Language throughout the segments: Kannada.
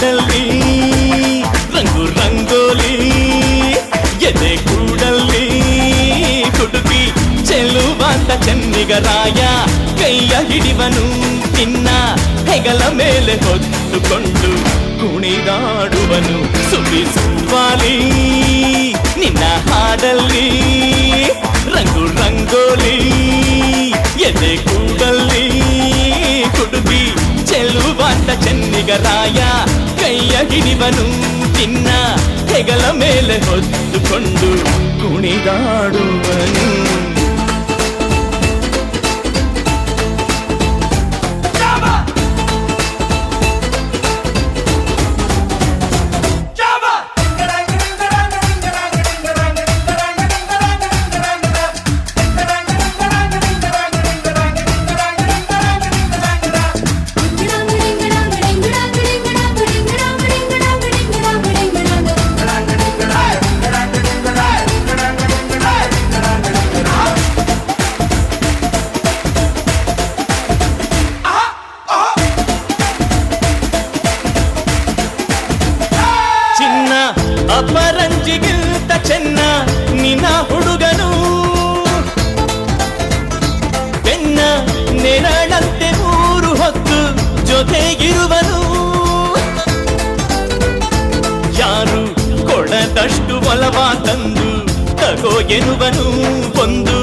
ಹಾಡಲ್ಲಿ ರಂಗು ರಂಗೋಲಿ ಎದೆ ಕೂಡಲ್ಲಿ ಹುಡುಗಿ ಚೆಲುವಾಂತ ಚೆನ್ನಿಗರಾಯ ಕೈಯ ಹಿಡಿವನು ನಿನ್ನ ಹೆಗಲ ಮೇಲೆ ಹೊತ್ತುಕೊಂಡು ಕುಣಿದಾಡುವನು ಸುವಾಲಿ ನಿನ್ನ ಹಾಡಲ್ಲಿ ರಂಗು ರಂಗೋಲಿ ಎದೆ ಕೂಡಲ್ಲಿ ಹುಡುಗಿ ಚೆಲುವಾಂತ ಚೆನ್ನಿಗರಾಯ ಕೈಯ ಹಿಡಿವನು ನಿನ್ನ ಹೆಗಲ ಮೇಲೆ ಹೊತ್ತುಕೊಂಡು ಕುಣಿದಾಡುವನು ಅಪರಂಜಿಗಿಂತ ಚೆನ್ನ ನಿನ್ನ ಹುಡುಗನು ಬೆನ್ನ ನೆರಳಂತೆ ಮೂರು ಹೊತ್ತು ಜೊತೆಗಿರುವನು ಯಾರು ಕೊಡದಷ್ಟು ಒಲವ ತಂದು ತಗೋ ಎನ್ನುವನು ಒಂದು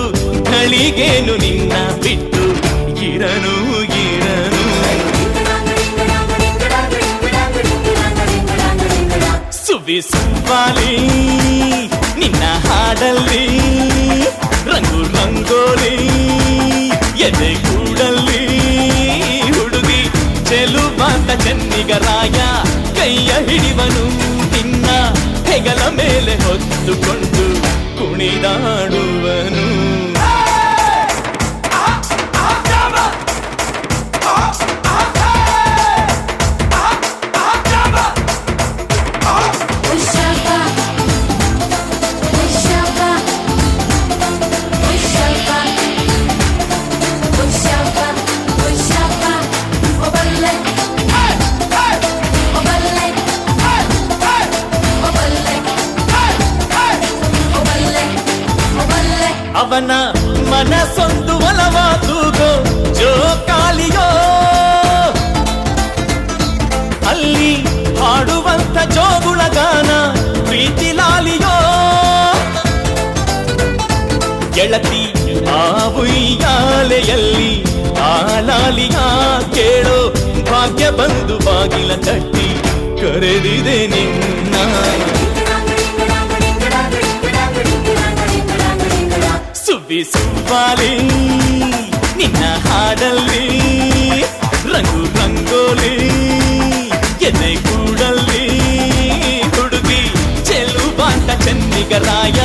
ಘಳಿಗೇನು ನಿನ್ನ ಬಿಟ್ಟು ಇರನು ಇರನು ಸುವಾಲಿ ನಿನ್ನ ಹಾಡಲ್ಲಿ ರಂಗು ರಂಗೋಲಿ ಎದೆ ಕೂಡಲ್ಲಿ ಹುಡುಗಿ ಚೆಲುವಾಂತ ಚೆನ್ನಿಗರಾಯ ಕೈಯ ಹಿಡಿವನು ನಿನ್ನ ಹೆಗಲ ಮೇಲೆ ಹೊತ್ತುಕೊಂಡು ಕುಣಿದಾಡುವನು ಅವನ ಮನಸೊಂದು ಒಲವ ತೂಗೋ ಜೋಕಾಲಿಯೋ ಅಲ್ಲಿ ಹಾಡುವಂತ ಜೋಗುಳ ಗಾನ ಪ್ರೀತಿ ಲಾಲಿಯೋ ಗೆಳತಿ ಆ ಉಯ್ಯಾಲೆಯಲ್ಲಿ ಆ ಲಾಲಿಯ ಕೇಳೋ ಭಾಗ್ಯ ಬಂದು ಬಾಗಿಲ ತಟ್ಟಿ ಕರೆದಿದೆ ನಿನ್ನ ಸುವಾಲಿ ನಿನ್ನ ಹಾಡಲ್ಲಿ ರಂಗು ರಂಗೋಲಿ ಎದೆ ಕೂಡಲ್ಲಿ ಹುಡುಗಿ ಚೆಲುವಾಂತ ಚೆನ್ನಿಗರಾಯ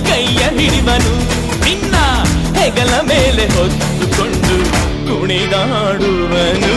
ಕೈಯ ಹಿಡಿವನು ನಿನ್ನ ಹೆಗಲ ಮೇಲೆ ಹೊತ್ತುಕೊಂಡು ಕುಣಿದಾಡುವನು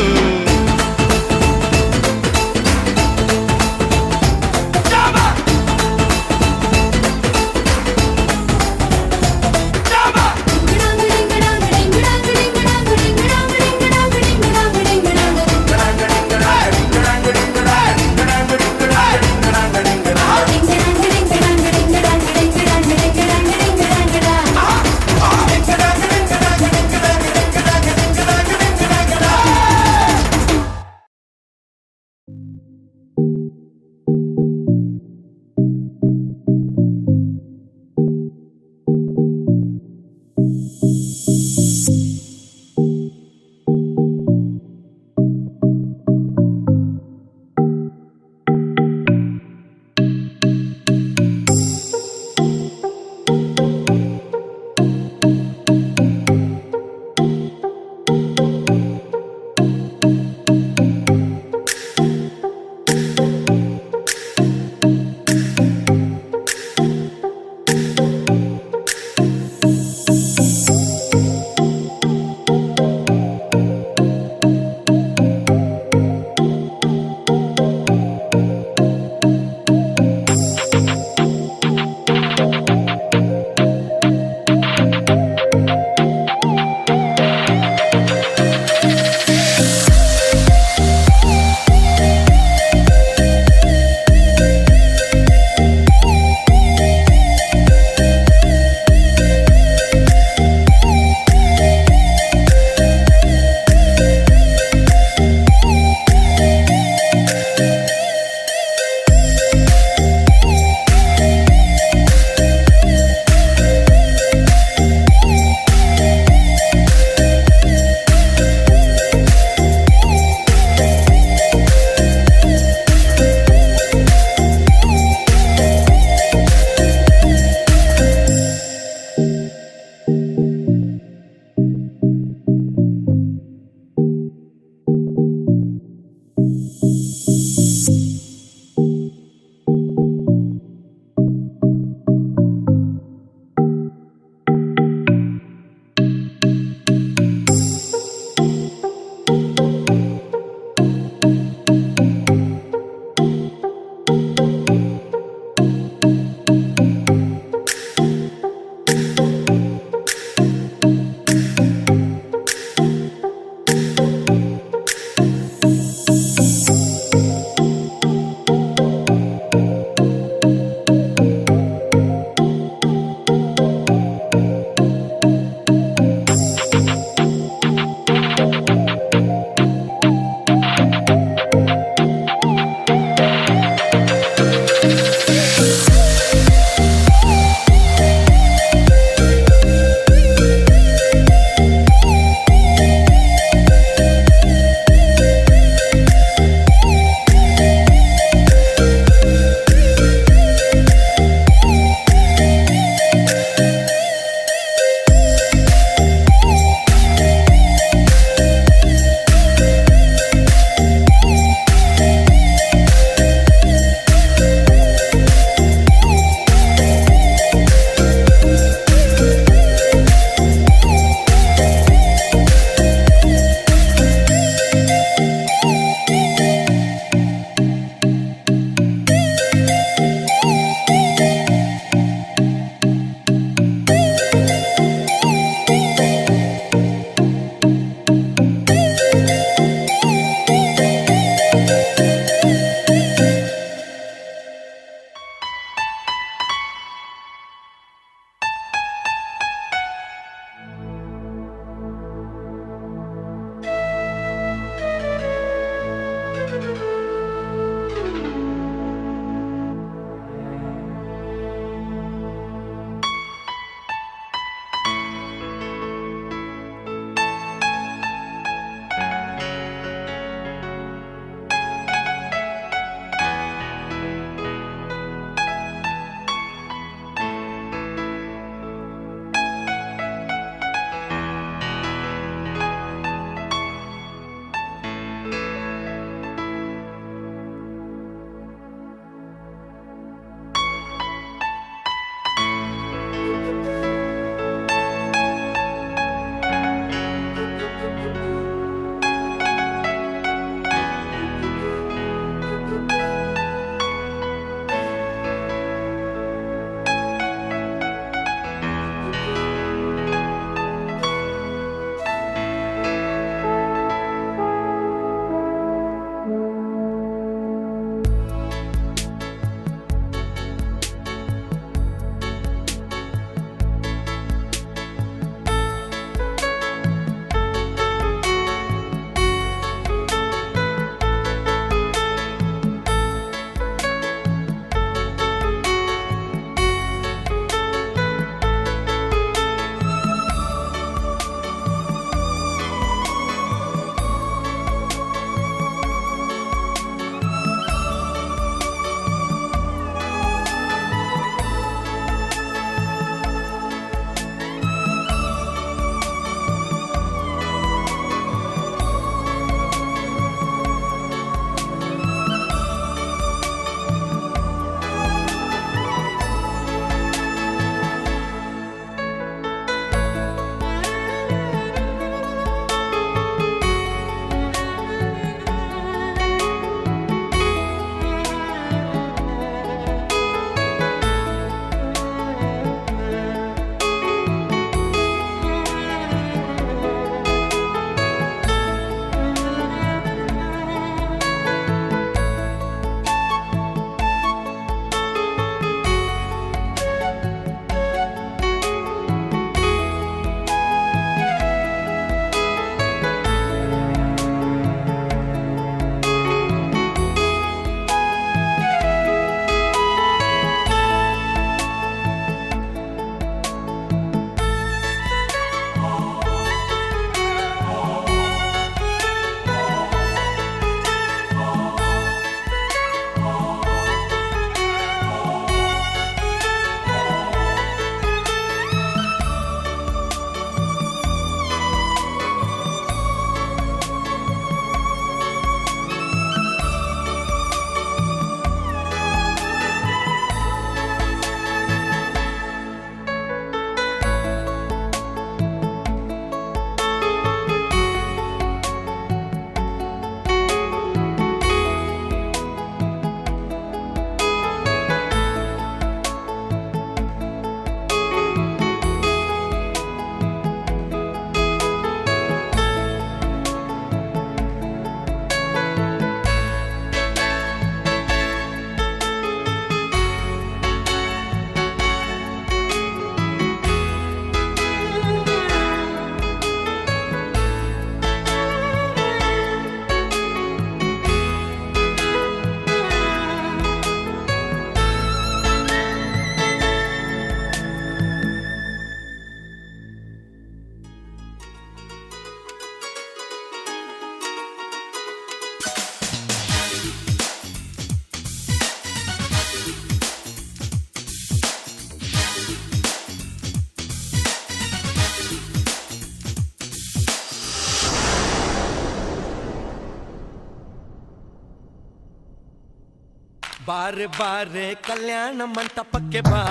ಬಾರೆ ಬಾರೆ ಕಲ್ಯಾಣ ಮಂಟಪಕ್ಕೆ ಬಾ,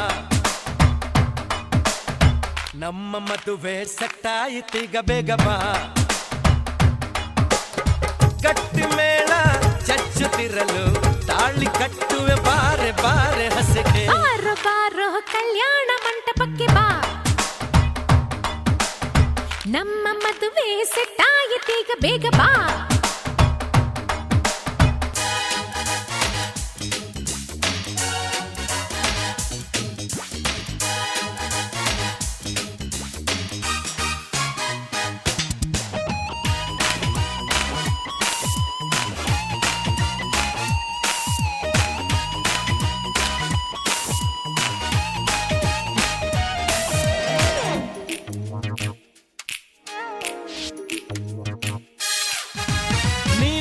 ನಮ್ಮ ಮದುವೆ ಸೆಟ್ಟಾಯಿತೀಗ ಬೇಗ ಬಾ. ಗಟ್ಟಿ ಮೇಳ ಚಚ್ಚುತ್ತಿರಲು ತಾಳಿ ಕಟ್ಟುವೆ ಬಾರೆ ಬಾರೆ ಹಸಿಗೆ. ಬಾರೋ ಬಾರೋ ಕಲ್ಯಾಣ ಮಂಟಪಕ್ಕೆ ಬಾ, ನಮ್ಮ ಮದುವೆ ಸೆಟ್ಟಾಯಿತೀಗ ಬೇಗ ಬಾ.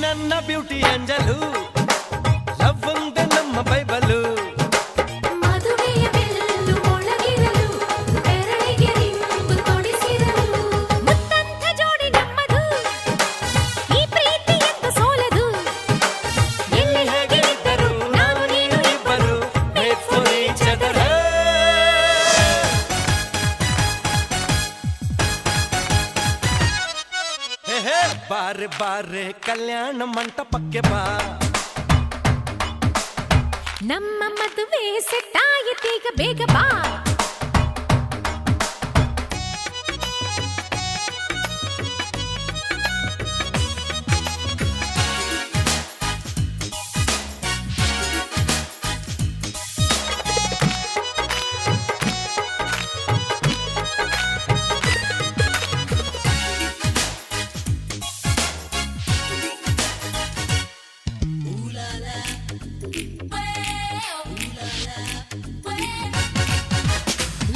ನನ್ನ ಬ್ಯೂಟಿ ಅಂಜಲು ಲವ್ ಒಂದೇ ನಮ್ಮ ಬೈಬಲು. ಮದುವೆಯ ಬೆಲ್ಲು ಒಳಗಿರಲು ಬೆರಳಿಗೆ ರಿಂಗು ತೊಡಿಸಿರಲು, ಮುತ್ತಂಥ ಜೋಡಿ ನಮ್ಮದು ಈ ಪ್ರೀತಿ ಎಂದು ಸೋಲದು. ಎಲ್ಲಿ ಹೇಗೆ ಇದ್ದರು ನಾವು ನೀನು ಇಬ್ಬರು Made for each other. ಹೇ ಹೇ ಬಾರೆ ಬಾರೆ ಕಲ್ಯಾಣ ಮಂಟಪಕ್ಕೆ ಬಾ, ನಮ್ಮ ಮದುವೆ ಸೆಟ್ಟಾಯಿತೀಗ ಬೇಗ ಬಾ.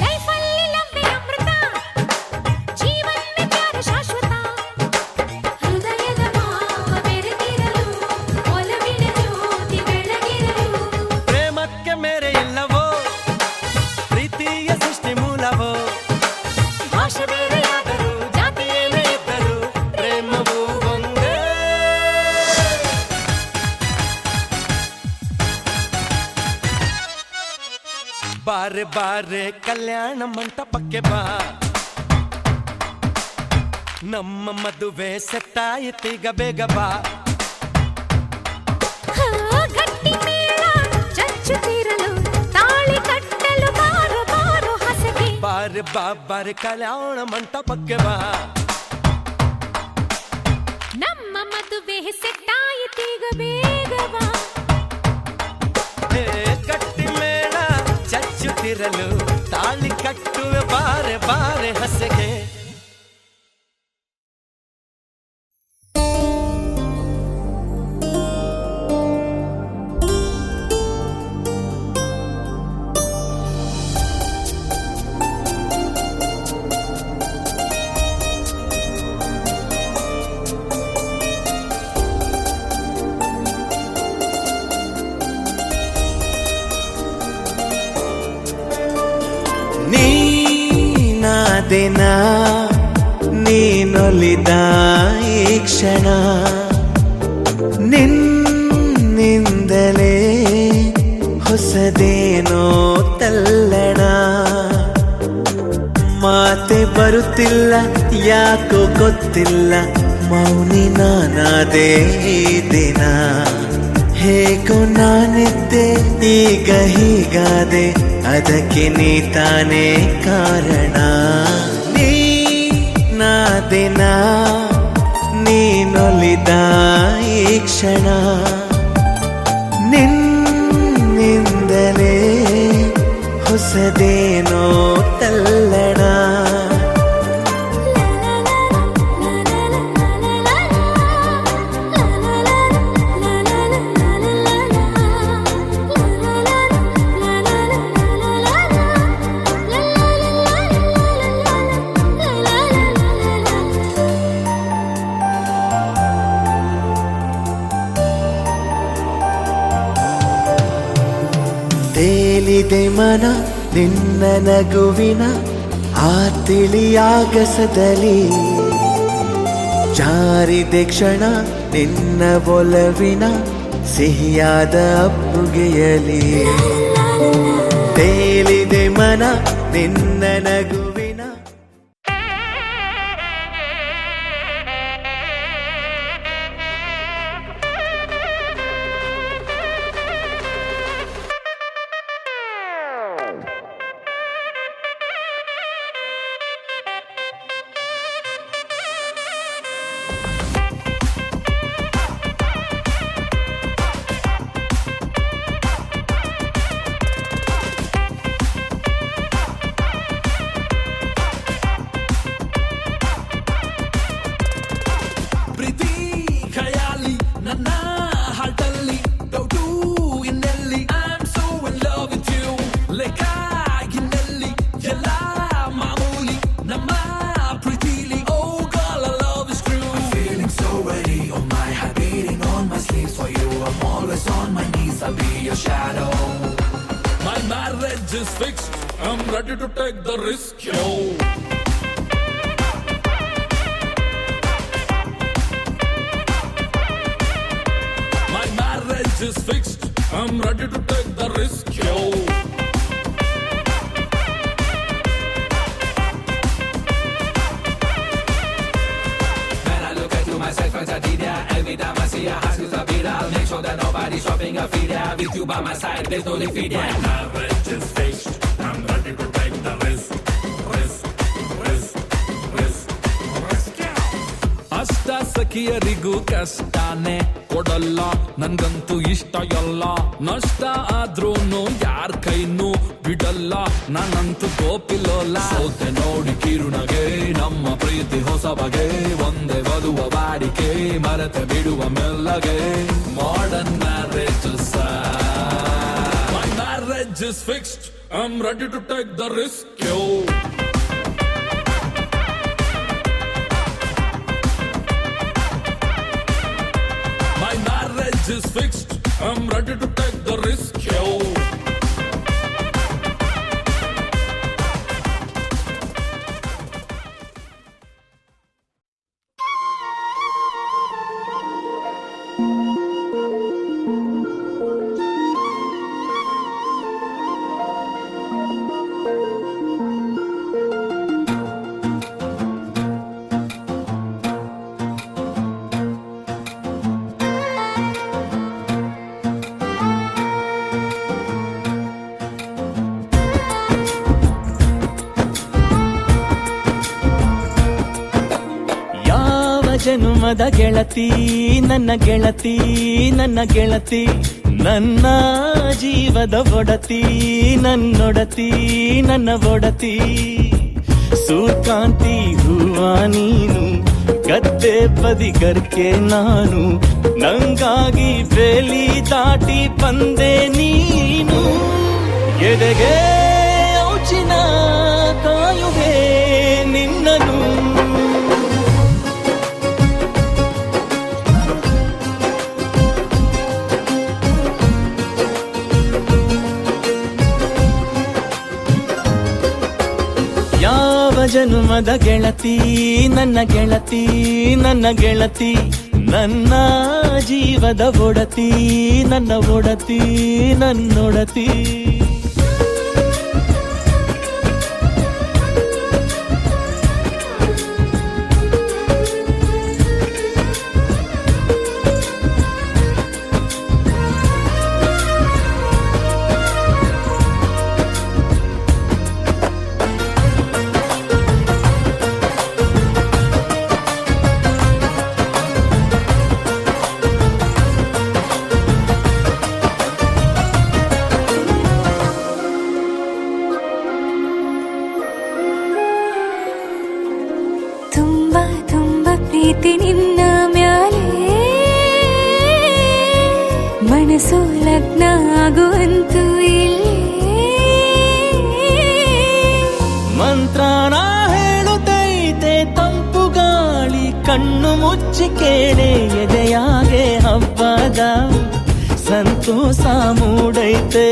ಲೈಫಲ್ಲಿ ಲವ್ವೇ ಅಮೃತ, ಜೀವನವೇ ಪ್ಯಾರ ಶಾಶ್ವತ. ಹೃದಯದ ಭಾವ ಬೆರೆತಿರಲು ಒಲವಿನ ಜ್ಯೋತಿ ಬೆಳಗಿರಲು. ಪ್ರೇಮಕ್ಕೆ ಮೇರೆ ಇಲ್ಲವೋ ಪ್ರೀತಿಯ ಸೃಷ್ಟಿ ಮೂಲವೋ. ಭಾಷೆ ಬೇರೆಯಾದರೂ ಜಾತಿ ಏನೇ ಇದ್ದರೂ ಪ್ರೇಮವು ಒಂದೇ. ಬಾರೆ ಬಾರೆ ಕಲ್ಯಾಣ ಮಂಟಪಕ್ಕೆ ಬಾ, ನಮ್ಮ ಮದುವೆ ಸೆಟ್ಟಾಯಿತೀಗ ಬೇಗ ಬಾ. ಗಟ್ಟಿ ಮೇಳ ಚಚ್ಚುತ್ತಿರಲು ತಾಳಿ ಕಟ್ಟಲು ಬಾರೋ ಬಾರೋ ಹಸಗೆ. ಬಾರೆ ಬಾರೆ ಕಲ್ಯಾಣ ಮಂಟಪಕ್ಕೆ ಬಾ, ನಮ್ಮ ಮದುವೆ ಸೆಟ್ಟಾಯಿತೀಗ ಬೇಗ ಬಾ. ಹೇ ಗಟ್ಟಿ ಮೇಳ ಚಚ್ಚುತ್ತಿರಲು ತಾಳಿ ಕಟ್ಟುವೆ ಬಾರೆ ಬಾರೆ ಹಸೆಗೆ. ನೀನಾದೆನ ನೀನೊಲಿದ ಈ ಕ್ಷಣ, ನಿನ್ನಿಂದಲೇ ಹೊಸದೇನೋ ತಲ್ಲಣ. ಮಾತೆ ಬರುತ್ತಿಲ್ಲ ಯಾಕೋ ಗೊತ್ತಿಲ್ಲ, ಮೌನಿ ನಾನಾದೆ ಈ ದಿನ. ಹೇಗೋ ನಾನಿದ್ದೆ ಈಗ ಹೀಗಾದೆ, ಅದಕ್ಕೆ ನೀ ತಾನೇ ಕಾರಣ. ನೀನಾದೆನ ನೀನೊಲಿದ ಈ ಕ್ಷಣ, ನಿನ್ನಿಂದಲೇ ಹೊಸದೇನೋ ತಲ್ಲಣ. ತೇಲಿದೆ ಮನ ನಿನ್ನ ನಗುವಿನ ಆ ತಿಳಿಯಾಗಸದಲ್ಲಿ, ಜಾರಿದೆ ಕ್ಷಣ ನಿನ್ನ ಒಲವಿನ ಸಿಹಿಯಾದ ಅಪ್ಪುಗೆಯಲಿ ತೇಲಿದೆ ಮನ ನಿನ್ನ ನಗುವಿನ. ಪ್ರೀತಿ ಖಯಾಲಿ ನನ್ನ ಹಾಟಲ್ಲಿ ಡೌಟು ಇನ್ನೆಲ್ಲಿ I am so in love with you ಲೆಕ್ಕ ಇನ್ನೆಲ್ಲಿ ಎಲ್ಲ ಮಾಮೂಲಿ ನಮ್ಮ ಪ್ರೀತಿಲಿ oh girl I love is true feeling so ready on my heart beating on my sleeves for you I'm always on my knees I'll be your shadow my marriage is fixed I'm ready to take the risk yo is fixed I'm ready to take the risk yo when I look into myself as a dida every time I see a house is a beat I'll make sure that nobody's shopping a feed yeah with you by my side there's no defeat yeah my marriage is fixed I'm ready to take the risk ಅಷ್ಟ ಸಖಿಯರಿಗೂ ಕಷ್ಟನೇ ಕೊಡಲ್ಲ ನನ್ಗಂತೂ ಇಷ್ಟ ಎಲ್ಲ ನಷ್ಟ ಆದ್ರೂನು ಯಾರ್ ಕೈನೂ ಬಿಡಲ್ಲ ನಾನಂತೂ ಗೋಪಿಲೋಲ್ಲ ಸೋತೆ ನೋಡಿ ಕಿರುನಗೆ ನಮ್ಮ ಪ್ರೀತಿ ಹೊಸ ಬಗೆ ಒಂದೇ ವಧುವ ಬಾಡಿಕೆ ಮರೆತೆ ಬಿಡುವ ಮೆಲ್ಲಗೆ modern marriage my marriage is fixed I'm ready to take the risk yo is fixed I'm ready to take the risk yo ಜನುಮದ ಗೆಳತಿ ನನ್ನ ಗೆಳತಿ ನನ್ನ ಗೆಳತಿ ನನ್ನ ಜೀವದ ಒಡತಿ ನನ್ನೊಡತಿ ನನ್ನ ಒಡತಿ ಸೂರ್ಕಾಂತಿ ಹೂವ ನೀನು ಗದ್ದೆ ಬದಿಗರ್ಕೆ ನಾನು ನಂಗಾಗಿ ಬೇಲಿ ದಾಟಿ ಬಂದೆ ನೀನು ಎದೆಗೆ ಔಚಿನ ಕಾಯುವೆ ನಿನ್ನನು ಜನುಮದ ಗೆಳತಿ ನನ್ನ ಗೆಳತಿ ನನ್ನ ಗೆಳತಿ ನನ್ನ ಜೀವದ ಒಡತಿ ನನ್ನ ಒಡತಿ ನನ್ನೊಡತಿ ಪ್ರೀತಿ ನಿನ್ನ ಮ್ಯಾಲೆ ಮನಸ್ಸು ಲಗ್ನ ಆಗುವಂತೂ ಇಲ್ಲೇ ಮಂತ್ರನ ಹೇಳುತ್ತೈತೆ ತಂಪು ಗಾಳಿ ಕಣ್ಣು ಮುಚ್ಚಿ ಕೇಳೆ ಎದೆಯಾಗೆ ಹಬ್ಬದ ಸಂತೋಷ ಮೂಡೈತೆ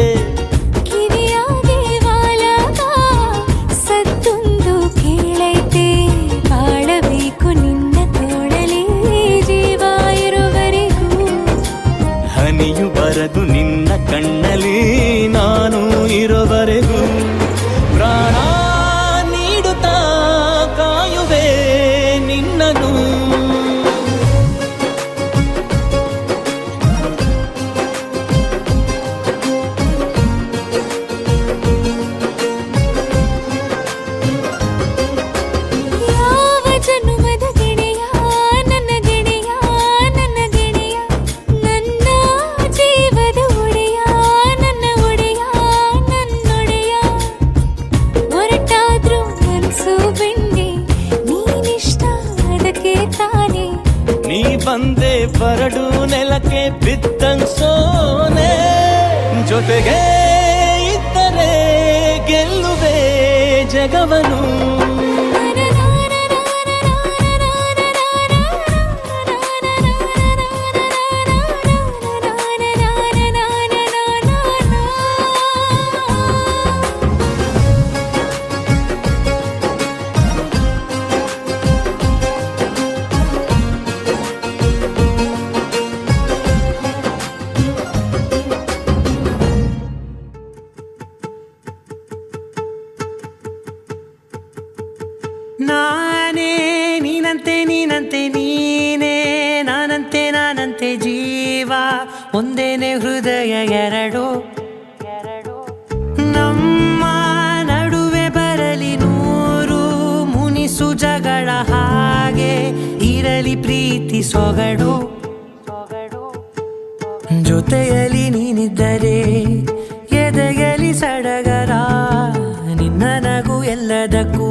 ಕಿವಿಯಾಗೆ ವಾಲದ ಸತ್ತೊಂದು ಕೇಳೈತೆ ಬಾಳಬೇಕು ನಿನ್ನ ತೋಳಲಿ ಜೀವ ಇರುವರೆಗೂ ಹನಿಯ ಬರದು ನಿನ್ನ ಕಣ್ಣಲ್ಲಿ ನಾನು ಇರೋವರೆಗೂ ಪ್ರಾಣ ನೀಡುತ್ತಾ ಕಾಯುವೆ ನಿನ್ನನು. ಯಾವ ಜನುಮದ ಗೆಳೆಯ ನನ್ನ ಗೆಳೆಯ ನನ್ನ ಗೆಳೆಯ, ನನ್ನ ಜೀವದ ಒಡೆಯ ನನ್ನ ಒಡೆಯ ನನ್ನೊಡೆಯ. ಹೊರಟಾದ್ರೂ ಮನಸ್ಸು ಬೆಂಡೆ ನೀನಿಷ್ಟ ಅದಕ್ಕೆ ತಾನೆ. ನೀ ಬಂದೆ ಬರಡು ನೆಲಕ್ಕೆ ಬಿದ್ದಂಗ್ ಸೋನೆ, ಜೊತೆಗೆ ಇದ್ದರೆ ಗೆಲ್ಲುವೆ ಜಗವನು. ನಾನೇ ನೀನಂತೆ ನೀನಂತೆ ನೀನೇ, ನಾನಂತೆ ನಾನಂತೆ ಜೀವ ಒಂದೇನೆ ಹೃದಯ ಎರಡು. ನಮ್ಮ ನಡುವೆ ಬರಲಿ ನೂರು ಮುನಿಸು ಜಗಳ, ಹಾಗೆ ಇರಲಿ ಪ್ರೀತಿ ಸೊಗಡು. ಜೊತೆಯಲ್ಲಿ ನೀನಿದ್ದರೆ ಎದೆಯಲಿ ಸಡಗರ, ನಿನ್ನ ನಗು ಎಲ್ಲದಕ್ಕೂ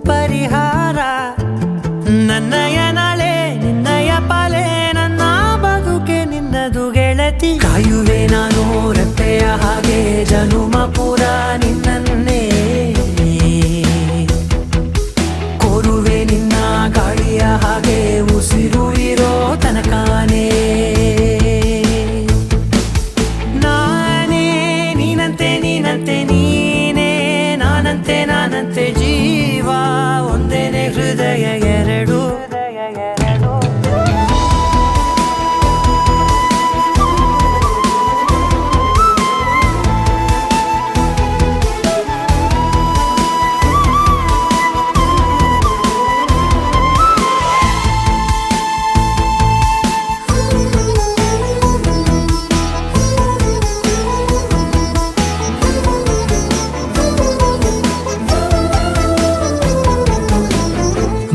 ಪರಿಹಾರ. ನನ್ನಯ ನಾಳೆ ನಿನ್ನಯ ಪಾಲೆ, ನನ್ನ ಬದುಕೆ ನಿನ್ನದು ಗೆಳತಿ. ಕಾಯುವೆ ನಾನು ರೆಪ್ಪೆಯ ಹಾಗೆ ಜನುಮ ಪೂರ ನಿನ್ನನ್ನೇ, ಕೋರುವೆ ನಿನ್ನ ಗಾಳಿಯ ಹಾಗೆ ಉಸಿರು ಇರೋ ತನಕಾನೇ. ನಾನೇ ನೀನಂತೆ ನೀನಂತೆ ನೀನೇ, ನಾನಂತೆ ನಾನಂತೆ ಜೀವ ಒಂದೇನೆ ಹೃದಯ ಎರಡು.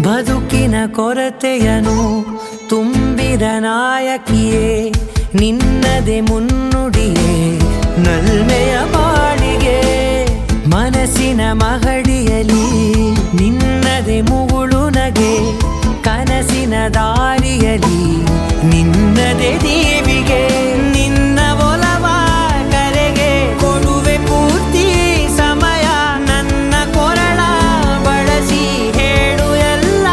ಬದುಕಿನ ಕೊರತೆಯನು ತುಂಬಿದ ನಾಯಕಿಯೇ, ನಿನ್ನದೆ ಮುನ್ನುಡಿಯೇ ನಲ್ಮೆಯ ಬಾಳಿಗೆ. ಮನಸ್ಸಿನ ಮಹಡಿಯಲಿ ನಿನ್ನದೆ ಮುಗುಳು ನಗೆ, ಕನಸಿನ ದಾರಿಯಲಿ ನಿನ್ನದೆ ದೀವಿಗೆ. ನಿನ್ನ ಒಲವ ಕರೆಗೆ ಕೊಡುವೆ ಪೂರ್ತಿ ಸಮಯ, ನನ್ನ ಕೊರಳ ಬಳಸಿ ಹೇಳು ಎಲ್ಲ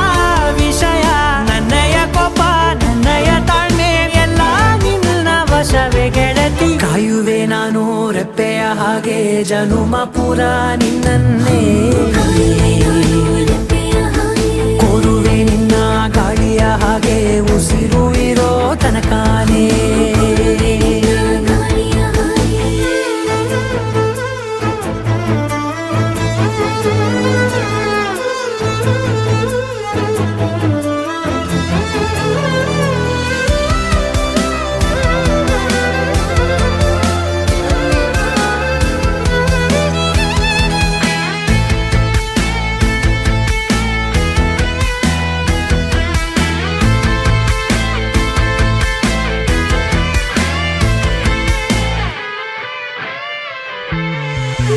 ವಿಷಯ. ನನ್ನಯ ಕೋಪ ನನ್ನಯ ತಾಳ್ಮೆ ಎಲ್ಲ ನಿನ್ನ ವಶವೇ ಗೆಳತಿ. ಕಾಯುವೆ ನಾನು ರೆಪ್ಪೆಯ ಹಾಗೆ ಜನುಮ ಪುರ ನಿನ್ನನ್ನೇ, ಕೋರುವೆ ನಿನ್ನ ಗಾಳಿಯ ಹಾಗೆ ಉಸಿರು ಇರೋ ತನಕಾನೇ.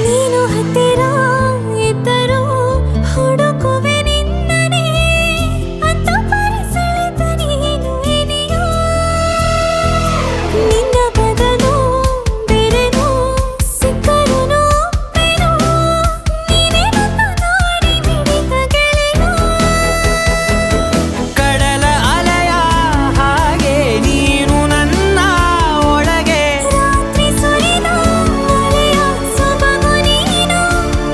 ನೀನು ಹತ್ತಿರ ಇದ್ದರೂ ಹುಡುಕುವೆ ನಿನ್ನನೇ, ಅಂತ ಪರಿಸಳಿತ ನೀನು ಇದೆಯೋ. ನಿನ್ನ ಬದಲು ಬೇರೆನೋ ಸಿಕ್ಕರೂ ಒಪ್ಪೆನೋ, ನೀನೇ ನನ್ನ ನಾಡಿ ಮಿಡಿತ ಗೆಳೆಯೋ. ಕಡಲ ಅಲೆಯ ಹಾಗೆ ನೀನು ನನ್ನ ಒಳಗೆ, ರಾತ್ರಿ ಸುರಿದ ಮಳೆಯ ಸೊಬಗು ನೀನು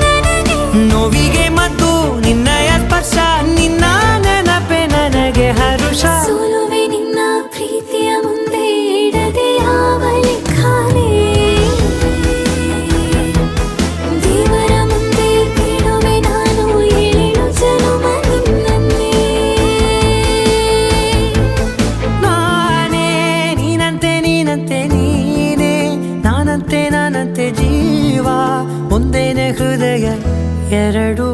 ನನಗೆ. ನೋವಿಗೆ ಮದ್ದು ನಿನ್ನಯ ಸ್ಪರ್ಶ, ನಿನ್ನ ನೆನಪೆ ನನಗೆ ಹರುಷ. ಸೋಲುವೆ ನಿನ್ನ ಪ್ರೀತಿಯ ಮುಂದೆ ಇಡದೆ ಯಾವಲಿ ಎರಡು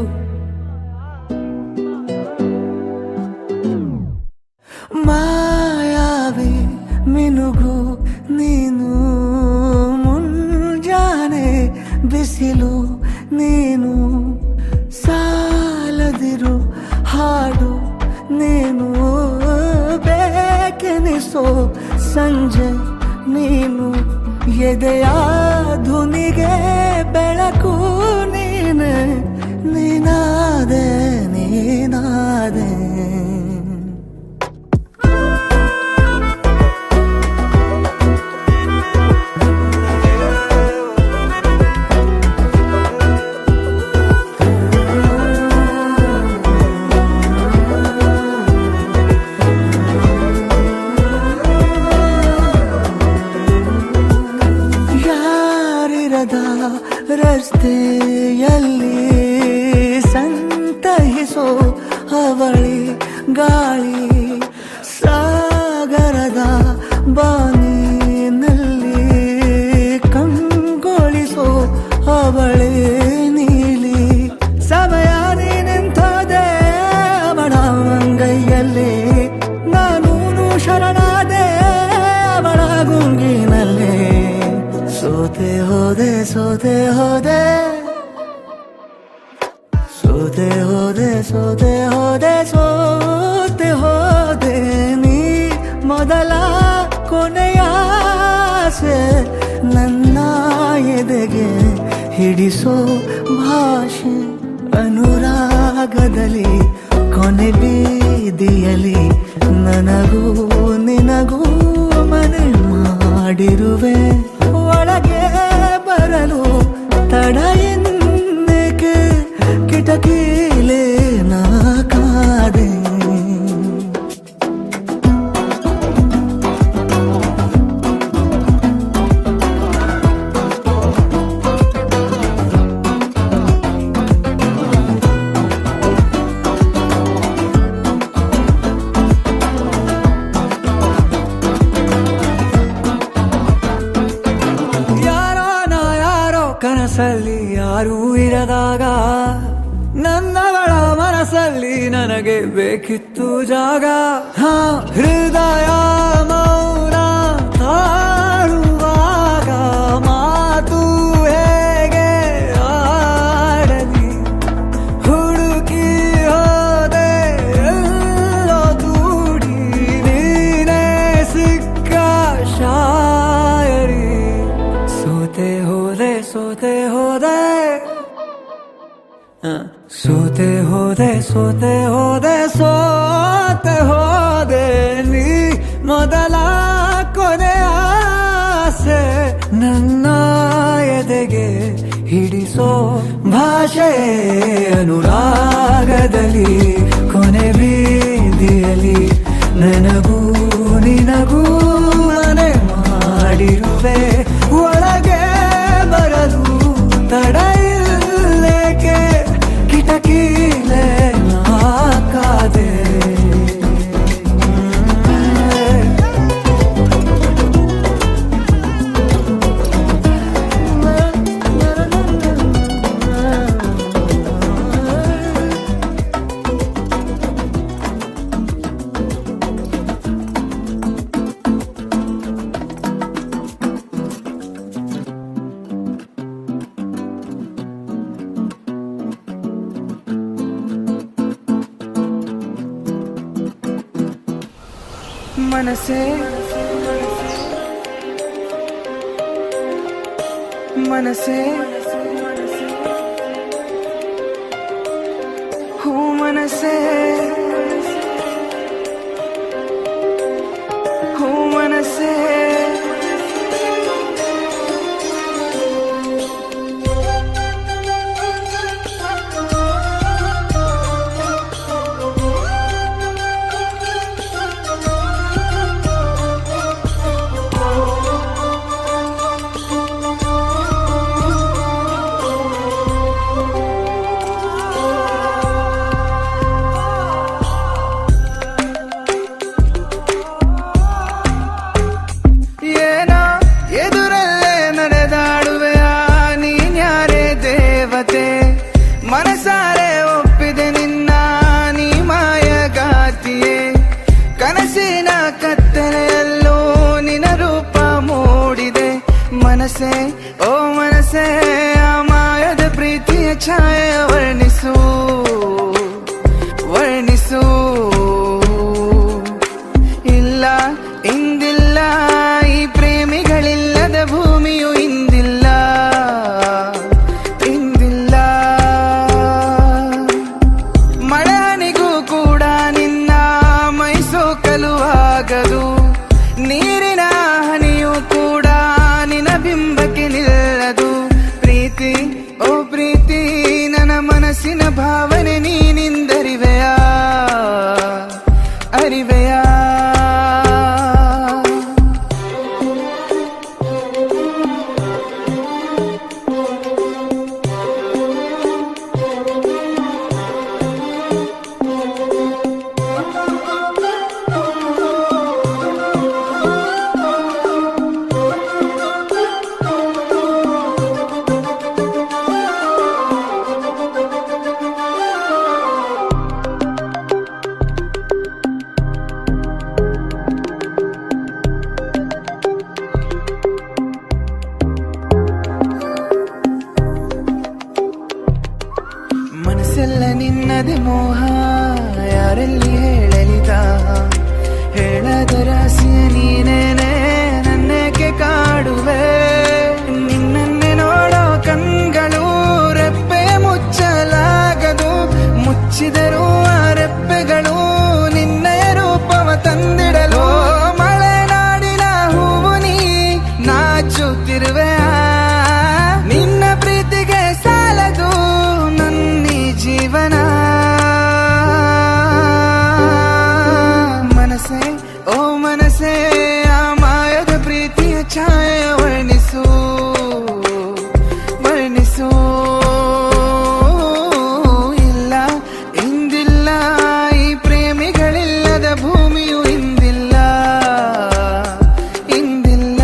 ಮಾಯಾವಿ ಮಿನುಗು ನೀನು ಮುಂಜಾನೆ ಬಿಸಿಲು ನೀನು ಸಾಲದಿರು ಹಾಡು ನೀನು ಬೇಕೆನಿಸೋ ಸಂಜೆ ನೀನು ಎದೆಯ ಧುನಿಗೆ ಬೆಳಕು ನೀನೆ ನೀನಾದೆ ನೀನಾದೆ ರಸ್ತೆಯಲ್ಲಿ ಸಂತಹಿಸೋ ಅವಳಿ ಗಾಳಿ ಸಾಗರದ ಬಾನಿನಲ್ಲಿ ಕಂಗೊಳಿಸೋ ಅವಳೆ ನೀಲಿ ಸಮಯ ನಿಂತದೆ ಅವಳ ಅಂಗೈಯಲ್ಲಿ ನಾನು ಶರಣಾದೆ ಅವಳ ಗುಂಗಿನಲ್ಲಿ ಸೋತೆ ಹೋದೆ ಸೋತೆ ಹೋದೆ ಸೋತೆ ಹೋದೆ ಸೋತೆ ಹೋದೆ ಸೋತೆ ಹೋದೆ ನೀ ಮೊದಲ ಕೊನೆಯ ಆಸೆ ನನ್ನ ಎದೆಗೆ ಹಿಡಿಸೋ ಭಾಷೆ ಅನುರಾಗದಲ್ಲಿ ಕೊನೆ ಬೀದಿಯಲ್ಲಿ ನನಗೂ ನಿನಗೂ ಮನೆ ಮಾಡಿರುವೆ ಒಳಗೆ ಬರಲು ತಡ ಎಂದೇಕೆ ಕಿಟಕಿಲೇ ನಾ ಕಾದೆ ಕನಸಲ್ಲಿ ಯಾರೂ ಇರದಾಗ ನನ್ನವಳ ಮನಸ್ಸಲ್ಲಿ ನನಗೆ ಬೇಕಿತ್ತು ಜಾಗ ಹೃದಯ ಮೌನ ತಾಳುವಾಗ ಮಾತು ಹೇಗೆ ಆಡಲಿ ಹುಡುಕಿ ಹೋದೆ ಎಲ್ಲೋ ದೂಡಿ ನೀನೇ ಸಿಕ್ಕ ಶಾಯರಿ ಸೋತೆ ಹೋದೆ ಸೋತೆ ಹೋದೆ ಸೋತೆ ಹೋದೆ ಸೋತೆ ಹೋದೆ ಸೋತೆ ಹೋದೆ ನೀ ಮೊದಲ ಕೊನೆ ಆಸೆ ನನ್ನ ಎದೆಗೆ ಹಿಡಿಸೋ ಭಾಷೆ ಅನುರಾಗದಲ್ಲಿ ಕೊನೆ ಬೀದಿಯಲ್ಲಿ ನನಗೂ ನಿನಗೂ ಮನೆ ಮಾಡಿರುವೆ ಒಳಗೆ ಬರಲು ತಡ ಇಲ್ಲೇಕೆ ಕಿಟಕಿಲೇ ನಾ ಕಾದೆ मनसे मनसे हूँ मनसे हूँ मनसे ಮನಸ್ಸೇ ಓ ಮನಸ್ಸೇ ಅಮಾಯದ ಪ್ರೀತಿಯ ಛಾಯೆ ವರ್ಣಿಸು ವರ್ಣಿಸು ಇಲ್ಲ ಇಂದಿಲ್ಲ ಈ ಪ್ರೇಮಿಗಳಿಲ್ಲದ ಭೂಮಿಯು ಇಂದಿಲ್ಲ ಇಂದಿಲ್ಲ ಮಳೆನಿಗೂ ಕೂಡ ನಿನ್ನ ಮೈಸೋಕಲುವಾಗದು ನೀರಿನ ಹನಿಯೂ ಕೂಡ ನಿನ್ನ ಬಿಂಬಕ್ಕೆ ನಿಲ್ಲದು ಪ್ರೀತಿ ಓ ಪ್ರೀತಿ ನನ್ನ ಮನಸ್ಸಿನ ಭಾವನೆ ನೀನಿಂದರಿವೆಯಾ ಅರಿವೆಯಾ ಮನಸ್ಸೆಲ್ಲ ನಿನ್ನದೆ ಮೋಹ ಯಾರಲ್ಲಿ ಹೇಳಲಿದ ಹೇಳದ ರಾಸಿಯ ನೀನೇನೆ ನನ್ನೇಕೆ ಕಾಡುವೆ ನಿನ್ನನ್ನೇ ನೋಡೋ ಕಣ್ಗಳು ರೆಪ್ಪೆ ಮುಚ್ಚಲಾಗದು ಮುಚ್ಚಿದರೂ ಆ ರೆಪ್ಪೆಗಳು ನಿನ್ನಯ ರೂಪವ ತಂದಿಡಲು ಮಲೆನಾಡಿನ ಹೂವು ನೀ ನಾಚುತ್ತಿರುವೆ ನಿನ್ನ ಪ್ರೀತಿಗೆ ಸಾಲದು ನನ್ನಿ ಜೀವನ ಮನಸ್ಸೇ ಓ ಮನಸ್ಸೇ ಅಮಾಯದ ಪ್ರೀತಿಯ ಛಾಯೆ ವರ್ಣಿಸು ವರ್ಣಿಸು ಇಲ್ಲ ಇಂದಿಲ್ಲ ಈ ಪ್ರೇಮಿಗಳಿಲ್ಲದ ಭೂಮಿಯು ಇಂದಿಲ್ಲ ಇಂದಿಲ್ಲ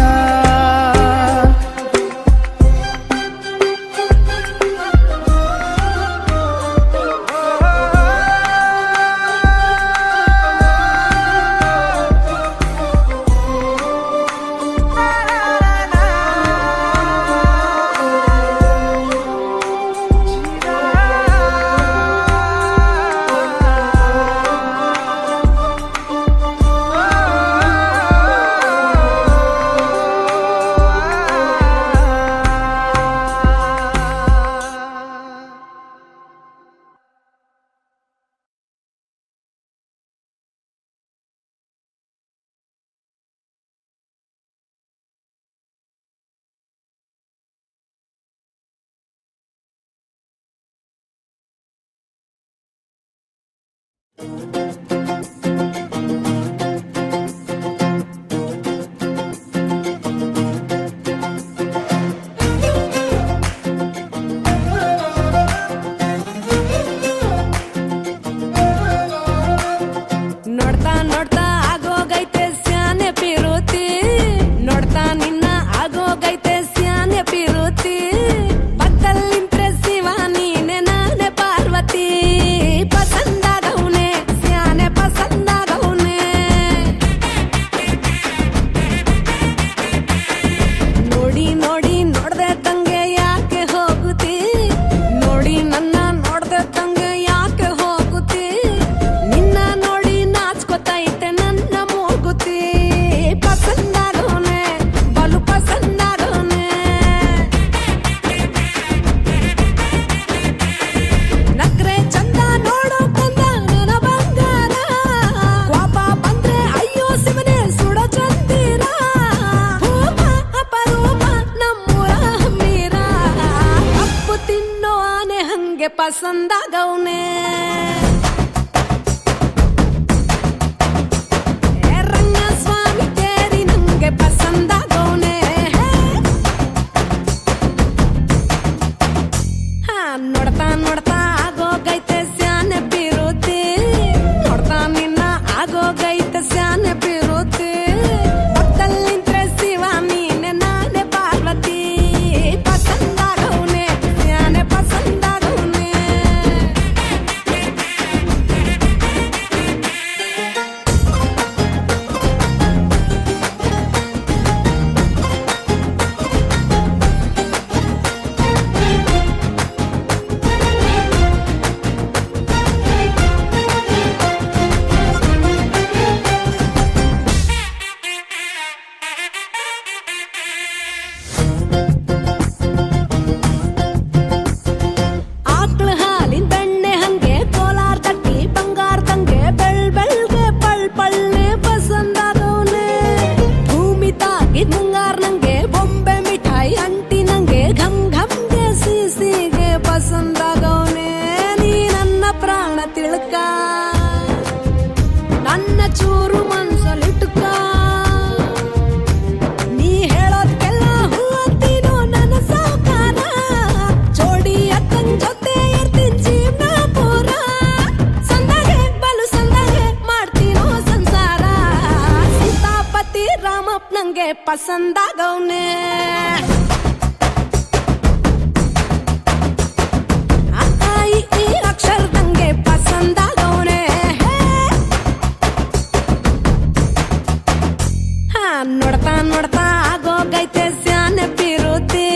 ನೋಡ್ತಾ ನೋಡ್ತಾ ಆಗೋಗೈತೆ ಸ್ಯಾನೆ ಪಿರುತಿ ನೋಡ್ತಾ ನಿನ್ನ ಆಗೋಗೈತೆ ಸ್ಯಾನೆ ಪಿರುತಿ ಪಕ್ಕದಲ್ಲಿಂತ್ರೆ ಶಿವ ನೀನೆ ನಾನೇ ಪಾರ್ವತಿ ಪಸಂದಾಗವ್ನೆ ಸ್ಯಾನೆ ಪಸಂದಾಗವ್ನೆ ನೋಡಿ ನೋಡಿ ನೋಡ್ದೆ ತಂಗೆ ಯಾಕೆ ಹೋಗುತ್ತಿ ನೋಡಿ ನನ್ನ ನೋಡ್ದೆ ತಂಗೆ ಯಾಕೆ ಹೋಗುತ್ತಿ ನಿನ್ನ ನೋಡಿ ನಾಚ್ಕೊತೈತೆ ನನ್ನ ಮೂಗುತಿ ಪಸಂದಾಗವ್ನೆ ಬಲು ಪಸಂದಾಗವ್ನೆ ನಕ್ರೆ ಚಂದ ನೋಡೋ ಕಂದ ನನ್ನ ಬಂಗಾರ ಕೋಪ ಬಂದ್ರೆ ಅಯ್ಯೋ ಶಿವನೇ ಸುಡೋ ಚಂದಿರ ಭೂಪ ಅಪರೂಪ ನಮ್ಮೂರ ಹಮ್ಮೀರ ಕಪ್ಪು ತಿನ್ನೋ ಆನೆ ಹಂಗೆ ಪಸಂದಾಗವ್ನೆ ರಂಗಸ್ವಾಮಿ ಕೇರಿ ನಂಗೆ ಪಸಂದಾಗವ್ನೆ ನೋಡ್ತಾ ನೋಡ್ತಾ ಆಗೋಗೈತೆ ಸ್ಯಾನೆ ಪಿರುತಿ ನೋಡ್ತಾ ನಿನ್ನ ಆಗೋಗೈತೆ ಸ್ಯಾನೆ ಪಿರುತಿ ಪಕ್ಕದಲ್ಲಿಂತ್ರೆ ಶಿವ ನೀನೆ ನಾನೇ ಪಾರ್ವತಿ ಪಸಂದಾಗವ್ನೆ ಸ್ಯಾನೆ ಪಸಂದಾಗವ್ನೆ ಪಸಂದಾಗವ್ನೆ ಅಕ್ಕ ಈ ಅಕ್ಷರದಂಗೆ ಪಸಂದಾಗವ್ನೆ ನೋಡ್ತಾ ನೋಡ್ತಾ ಆಗೋಗೈತೆ ಸ್ಯಾನೆ ಪಿರುತಿ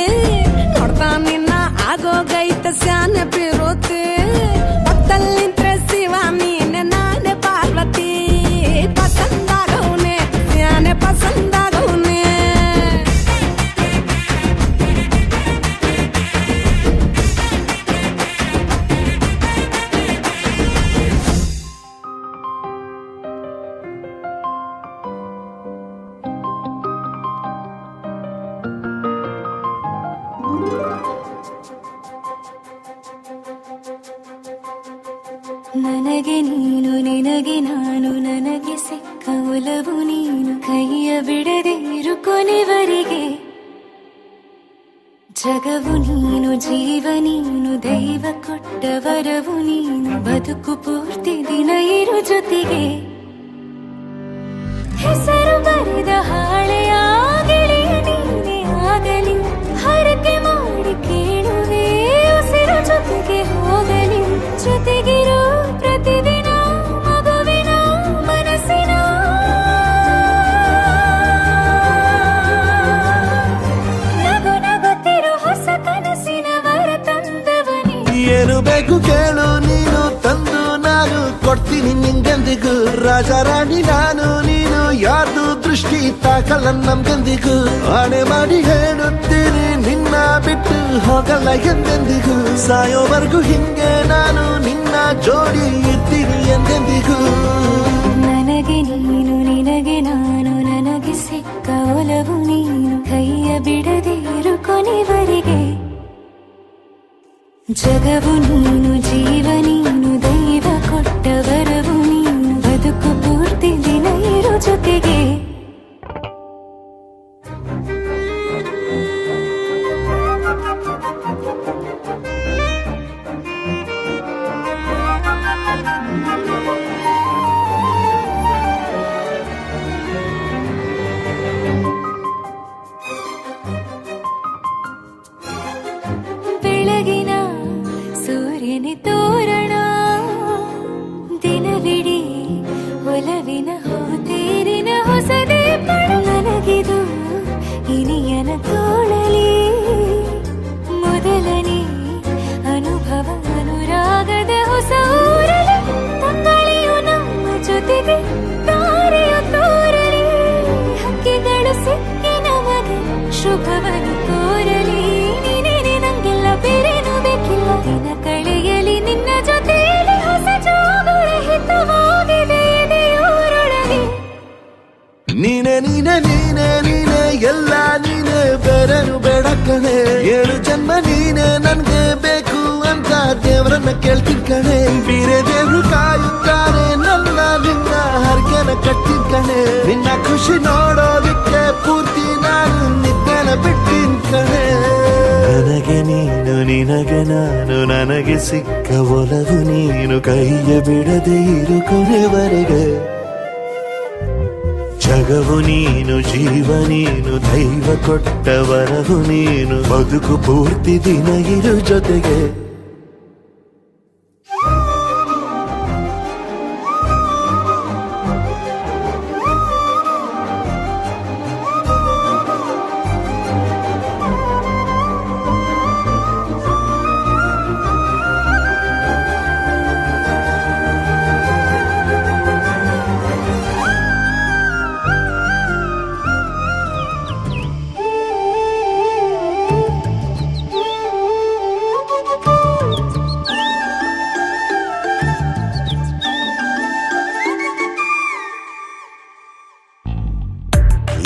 ನೋಡ್ತಾ ನಿನ್ನ ಆಗೋಗೈತೆ ಸ್ಯಾನೆ ಪಿರುತಿ ಪಕ್ಕದಲ್ಲಿಂತ್ರೆ ಶಿವ ನೀನೆ ನಾನೇ ಪಾರ್ವತಿ ಪಸಂದಾಗವ್ನೆ ಸ್ಯಾನೆ ಪಸಂದಾಗವ್ನೆ ನನಗೆ ನೀನು ನಿನಗೆ ನಾನು ನನಗೆ ಸಿಕ್ಕ ಒಲವು ನೀನು ಕೈಯ ಬಿಡದೆ ಇರು ಕೊನೆವರೆಗೆ ಜಗವು ನೀನು ಜೀವ ನೀನು ದೈವ ಕೊಟ್ಟ ವರವು ನೀನು ಬದುಕು ಪೂರ್ತಿ ದಿನ ಇರು ಜೊತೆಗೆ ಹೆಸರು ಬರೆದ ಹಾಳೆಯ ಗೆಳೆಯ ನೀನೇ ಆಗಲಿ ಹರಕೆ ಮಾಡಿ ಕೇಳುವೆ ಉಸಿರು ಜೊತೆಗೆ ಹೋಗಲಿ ಜೊತೆಗಿರೋ ಪ್ರತಿದಿನ ಮಗುವಿನ ಮನಸ್ಸಿನ ನಗು ನಗುತ್ತಿರೋ ಹೊಸ ಕನಸಿನ ವರ ತಂದವನೇ ಏನು ಬೇಕು ಕೇಳು ನೀನು ತಂದು ನಾನು ಕೊಡ್ತೀನಿ ನಿಂಗೆಂದಿಗೂ ರಾಜ ರಾಣಿ ನಾನು ನೀನು ಯಾರ್ದು ದೃಷ್ಟಿ ತಾಕಲ್ಲ ನಮ್ಗೆಂದಿಗೂ ಆಣೆ ಮಾಡಿ ಹೇಳುತ್ತೀನಿ ನಿನ್ನ ಬಿಟ್ಟು ಹೋಗಲ್ಲ ಎಂದೆಂದಿಗೂ ಸಾಯೋವರೆಗೂ ಹಿಂಗೆ ನಾನು ನಿನ್ನ ಜೋಡಿ ಇರ್ತೀನಿ ಎಂದೆಂದಿಗೂ ನನಗೆ ನೀನು ನಿನಗೆ ನಾನು ನನಗೆ ಸಿಕ್ಕ ಒಲವು ನೀನು ಕೈಯ ಬಿಡದೆ ಇರು ಕೊನೆವರೆಗೆ ಜಗವು ನೀನು ಜೀವ ನೀನು ದೈವ ಕೊಟ್ಟ ವರವು ನೀನು ಬದುಕು ಪೂರ್ತಿ ದಿನ ಇರು ಜೊತೆಗೆ ಬೆಳಗಿನ ಸೂರ್ಯನ ತೋರಣ ದಿನವಿಡೀ ಒಲವಿನ ಹೋತೇರಿನ ಹೊಸದೇ ಪಡ ನನಗಿದು ಇನಿಯನ ತೋಳಲಿ ಮೊದಲನೇ ಅನುಭವ ಅನುರಾಗದ ಹೊಸ ಊರಲಿ ತಂಗಳಿಯು ನಮ್ಮ ಜೊತೆಗೆ ತಾರೆಯು ತೋರಲಿ ಹಕ್ಕಿಗಳು ಸಿಕ್ಕಿ ನಮಗೆ ಶುಭವನ್ನು ಕೋರಲಿ ನೀನೇನೆ ನಂಗೆಲ್ಲ ಬೇರೇನು ಬೇಕಿಲ್ಲ ದಿನ ಕಳೆಯಲಿ ನಿನ್ನ ಜೊತೆಯಲ್ಲಿ ಹೊಸ ಜೋಗುಳ ಹಿತವಾಗಿದೆ ಎದೆಯೂರೊಳಗೆ ನೀನೆ ನೀನೆ ನೀನೆ ನೀನೆ ಎಲ್ಲ ನೀನೆ ಬೇರೆನು ಬೇಡ ಕಣೆ 7 ಜನ್ಮ ನೀನೆ ನನ್ಗೆ ಬೇಕು ಅಂತ ದೇವ್ರನ್ನ ಕೇಳ್ತೀನಿ ಕಣೆ ಬೇರೆ ದೇವ್ರು ಕಾಯುತ್ತಾರೆ ನನ್ನ ನಿನ್ನ ಹರ್ಗೆನ ಕಟ್ಟಿನ ಕಣೆ ನಿನ್ನ ಖುಷಿ ನೋಡೋದಿಕ್ಕೆ ಪೂರ್ತಿ ನಾನು ನಿದ್ದೆನ ಬಿಟ್ಟಿನ ಕಣೆ ನನಗೆ ನೀನು ನಿನಗೆ ನಾನು ನನಗೆ ಸಿಕ್ಕ ಒಲವು ನೀನು ಕೈಯ ಬಿಡದೆ ಇರು ಕೊನೆವರೆಗೆ ಜಗವು ನೀನು ಜೀವ ನೀನು ದೈವ ಕೊಟ್ಟ ವರವು ನೀನು ಬದುಕು ಪೂರ್ತಿ ದಿನ ಇರು ಜೊತೆಗೆ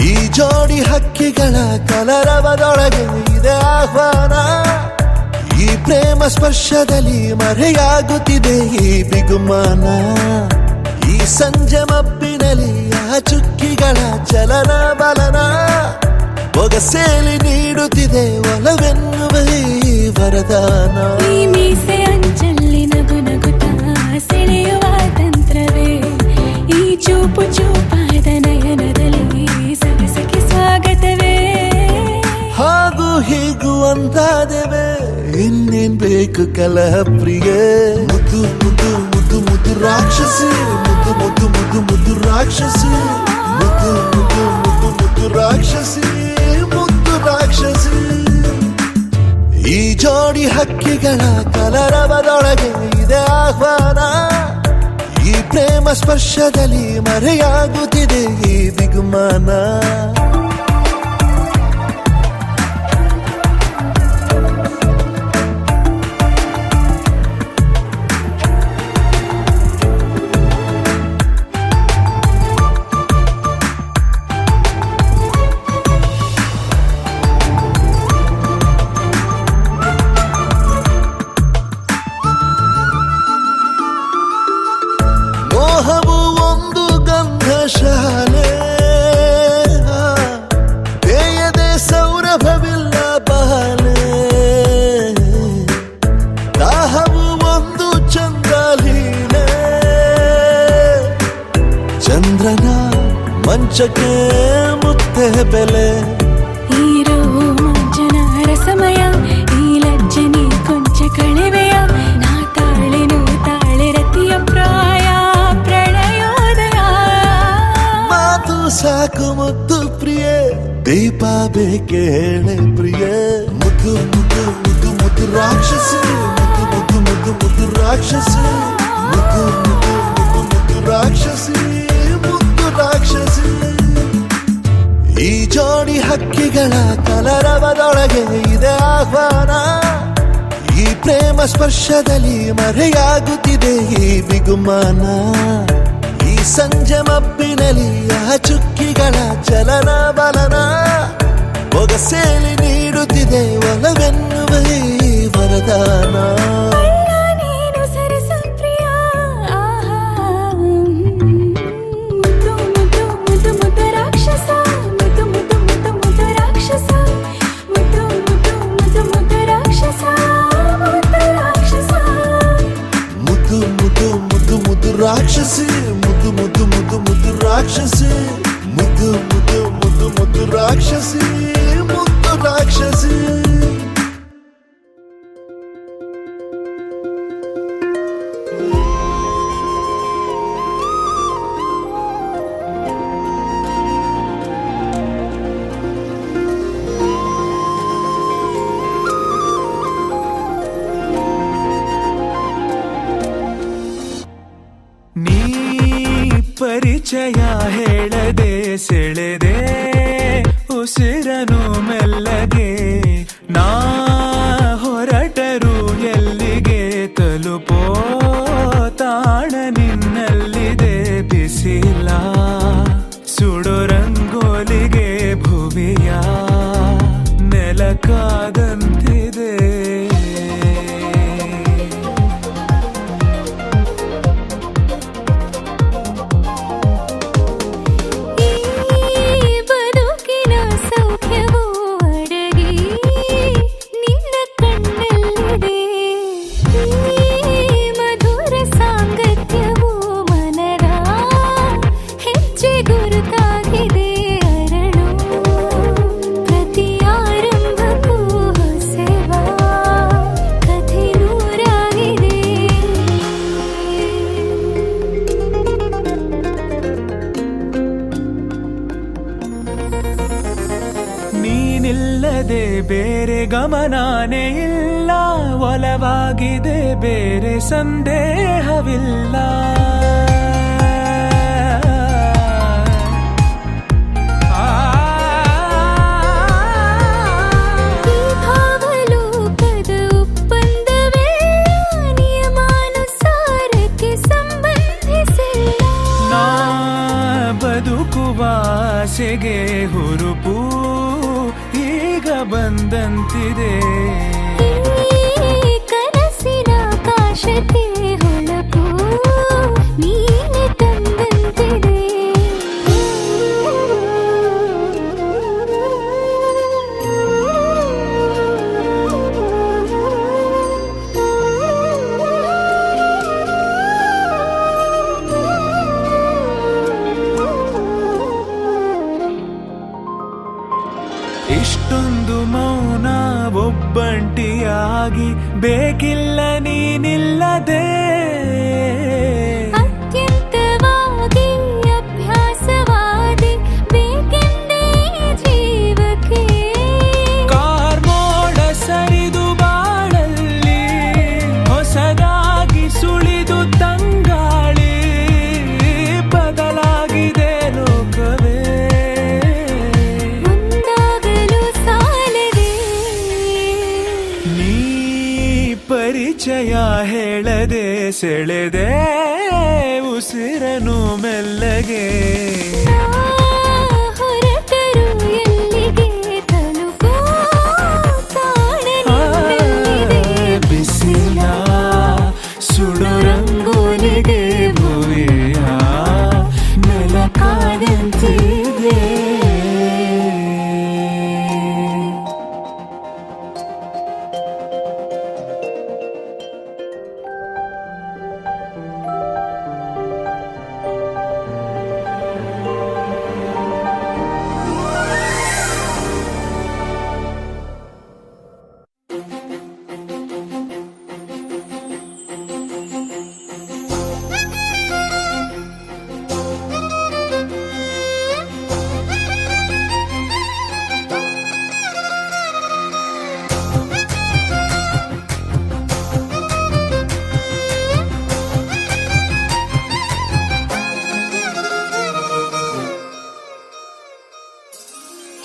ಈ ಜೋಡಿ ಹಕ್ಕಿಗಳ ಕಲರವದೊಳಗೆ ಇದೆ ಆಹ್ವಾನ ಈ ಪ್ರೇಮ ಸ್ಪರ್ಶದಲ್ಲಿ ಮರೆಯಾಗುತ್ತಿದೆ ಈ ಬಿಗುಮಾನ ಈ ಸಂಜೆ ಮಬ್ಬಿನಲ್ಲಿ ಆ ಚುಕ್ಕಿಗಳ ಚಲನ ಬಲನ ಒಗಸೇಲಿ ನೀಡುತ್ತಿದೆ ಒಲವೆನ್ನುವ ಈ ವರದಾನ ಈ ಮೀಸೆ ಅಂಚಲ್ಲಿ ನಗು ನಗುತ್ತಾ ಸೆಳೆಯುವ ತಂತ್ರವೇ ಈ ಚೂಪು ಚೂಪಾದ ನಯನದಲ್ಲಿ ಸರಸಕ್ಕೆ ಸ್ವಾಗತವೇ ಅಂತಾದೇವೆ ಇನ್ನೇನ್ ಬೇಕು ಕಲಹ ಪ್ರಿಯೆ ಮುದ್ದು ಮುದ್ದು ಮುದ್ದು ಮುದ್ದು ರಾಕ್ಷಸಿ ಮುದ್ದು ಮುದ್ದು ಮುದ್ದು ಮುದ್ದು ರಾಕ್ಷಸಿ ಮುದ್ದು ಮುದ್ದು ಮುದ್ದು ಮುದ್ದು ರಾಕ್ಷಸಿ ಮುದ್ದು ರಾಕ್ಷಸಿ ಈ ಜೋಡಿ ಹಕ್ಕಿಗಳ ಕಲರವದೊಳಗೆ ಇದೆ ಆಹ್ವಾನ ಈ ಪ್ರೇಮ ಸ್ಪರ್ಶದಲ್ಲಿ ಮರೆಯಾಗುತ್ತಿದೆ ಈ ಬಿಗುಮಾನ ಮೋಹವು ಒಂದು ಗಂಧಶಾಲೆ ಬೇಯದೆ ಸೌರಭವಿಲ್ಲ ಬಾಲೆ ದಾಹವು ಒಂದು ಚಂದ್ರಲೀಲೆ ಚಂದ್ರನ ಮಂಚಕ್ಕೆ ಮುತ್ತೆ ಬೆಲೆ ಈರೋ ಮಂಜನ ರಸಮಯ ಈ ಲಜ್ಜನೆ ಕೊಂಚ ಕಳೆವೆಯ ನಾ ತಾಳೆನು ತಾಳೆ ರತಿಯ ಪ್ರಾಯ ಪ್ರಣಯೋದಯ ಮಾತು ಸಾಕು ಮುದ್ದು ಪ್ರಿಯೆ ದೀಪ ಬೇಕೆ ಹೇಳೆ ಪ್ರಿಯೆ ಮುದ್ದು ಮುದ್ದು ಮುದ್ದು ಮುದ್ದು ರಾಕ್ಷಸಿ ಮುದ್ದು ಮುದ್ದು ಮುದ್ದು ಮುದ್ದು ರಾಕ್ಷಸಿ ಮುದ್ದು ಮುದ್ದು ಮುದ್ದು ಮುದ್ದು ರಾಕ್ಷಸಿ ಮುದ್ದು ರಾಕ್ಷಸಿ ಈ ಜೋಡಿ ಹಕ್ಕಿಗಳ ಕಲರವದೊಳಗೆ ಇದೆ ಆಹ್ವಾನ ಈ ಪ್ರೇಮ ಸ್ಪರ್ಶದಲ್ಲಿ ಮರೆಯಾಗುತ್ತಿದೆ ಈ ಬಿಗುಮಾನ ಈ ಸಂಜೆ ಮಬ್ಬಿನಲ್ಲಿ ಆ ಚುಕ್ಕಿಗಳ ಚಲನ ಬಲನ ಒಗಸೇಲಿ ನೀಡುತ್ತಿದೆ ಒಲವೆನ್ನುವ ಈ ವರದಾನ ಅಲ್ಲ ನೀನು ಸರಸ ಪ್ರಿಯ ಮುದ್ದು ಮುದ್ದು ಮುದ್ದು ಮುದ್ದು ರಾಕ್ಷಸ ಮುದ್ದು ಮುದ್ದು ಮುದ್ದು ಮುದ್ದು ರಾಕ್ಷಸ ಮುದ್ದು ಮುದ್ದು ಮುದ್ದು ಮುದ್ದು ರಾಕ್ಷಸ ಮುದ್ದು ರಾಕ್ಷಸ ಮುದ್ದು ಮುದ್ದು ಮುದ್ದು ಮುದ್ದು ರಾಕ್ಷಸಿ ಮುದ್ದು ಮುದ್ದು ಮುದ್ದು ಮುದ್ದು ರಾಕ್ಷಸಿ ಮುದ್ದು ಮುದ್ದು ಮುದ್ದು ಮುದ್ದು ರಾಕ್ಷಸಿ ಮುದ್ದು ರಾಕ್ಷಸಿ ನೀ ಪರಿಚಯ ಹೇಳದೆ ಸೆಳೆದೆ ಉಸಿರನು ಮೆಲ್ಲಗೆ ನಾ ಹೊರಟರು ಎಲ್ಲಿಗೆ ತಲುಪೋ ತಾಣ ನಿನ್ನಲ್ಲಿದೆ ಬಿಸಿಲ ಸುಡೋ ರಂಗೋಲಿಗೆ ಭುವಿಯ ನೆಲಕಾದಂತಿದೆ ಬದುಕಿನ ಸೌಖ್ಯವೂ ಅಡಗಿ ನಿನ್ನ ಕಣ್ಣಲ್ಲಿದೆ ಮಧುರ ಸಾಂಗತ್ಯವೂ ಮನರ ಹೆಜ್ಜೆ ಗುರುತಾಗಿದೆ ಅರಳು ಪ್ರತಿ ಆರಂಭಕ್ಕೂ ಹೊಸವಾ ಕಥೆ ನೂರಾಗಿದೆ ನೀನಿಲ್ಲದೆ ಬೇರೆ ಗಮನಾನೇ ಇಲ್ಲ ಒಲವಾಗಿದೆ ಬೇರೆ ಸಂದೇಹವಿಲ್ಲ ಈ ಭಾವಲೋಕದ ಒಪ್ಪಂದವೆಲ್ಲ ನಿಯಮಾನುಸಾರಕ್ಕೆ ಸಂಬಂಧಿಸಿಲ್ಲ ನಾ ಬದುಕುವ ಆಸೆಗೆ ಹುರುಪು ಈಗ ಬಂದಂತಿದೆ ಈ ಕನಸಿನ ಕಾಶತೆ ಹೊಳಪು ನೀನೆ ತಂದಂತಿದೆ ಇಷ್ಟೊಂದು ಮೌನ ಒಬ್ಬ ಬೇಕಾಗಿ ಬೇಕಿಲ್ಲ ನೀನಿಲ್ಲದೆ ಅತ್ಯಂತವಾಗಿ ಅಭ್ಯಾಸವಾದಿ ಬೇಕೆಂದೇ ಜೀವಕ್ಕೆ ಕಾರ್ಮೋಡ ಸರಿದು ಬಾಳಲ್ಲಿ ಹೊಸದಾಗಿ ಸುಳಿದು ತಂಗಾಳಿ ಬದಲಾಗಿದೆ ಲೋಕವೇ ಮುಂದಾಗಲು ಸಾಲದೆ ನೀ ಪರಿಚಯ ಹೇಳದೆ ಸೆಳೆದೆ ಉಸಿರನು ಮೆಲ್ಲಗೆ ಹೊರಟರು ಎಲ್ಲಿಗೆ ತಲುಪೋ ತಾಣಲಿದೆ ಬಿಸಿಲ ಸುಡು ರಂಗೋಲಿಗೆ ಭುವಿಯ ನೆಲಕಾದಂತಿದೆ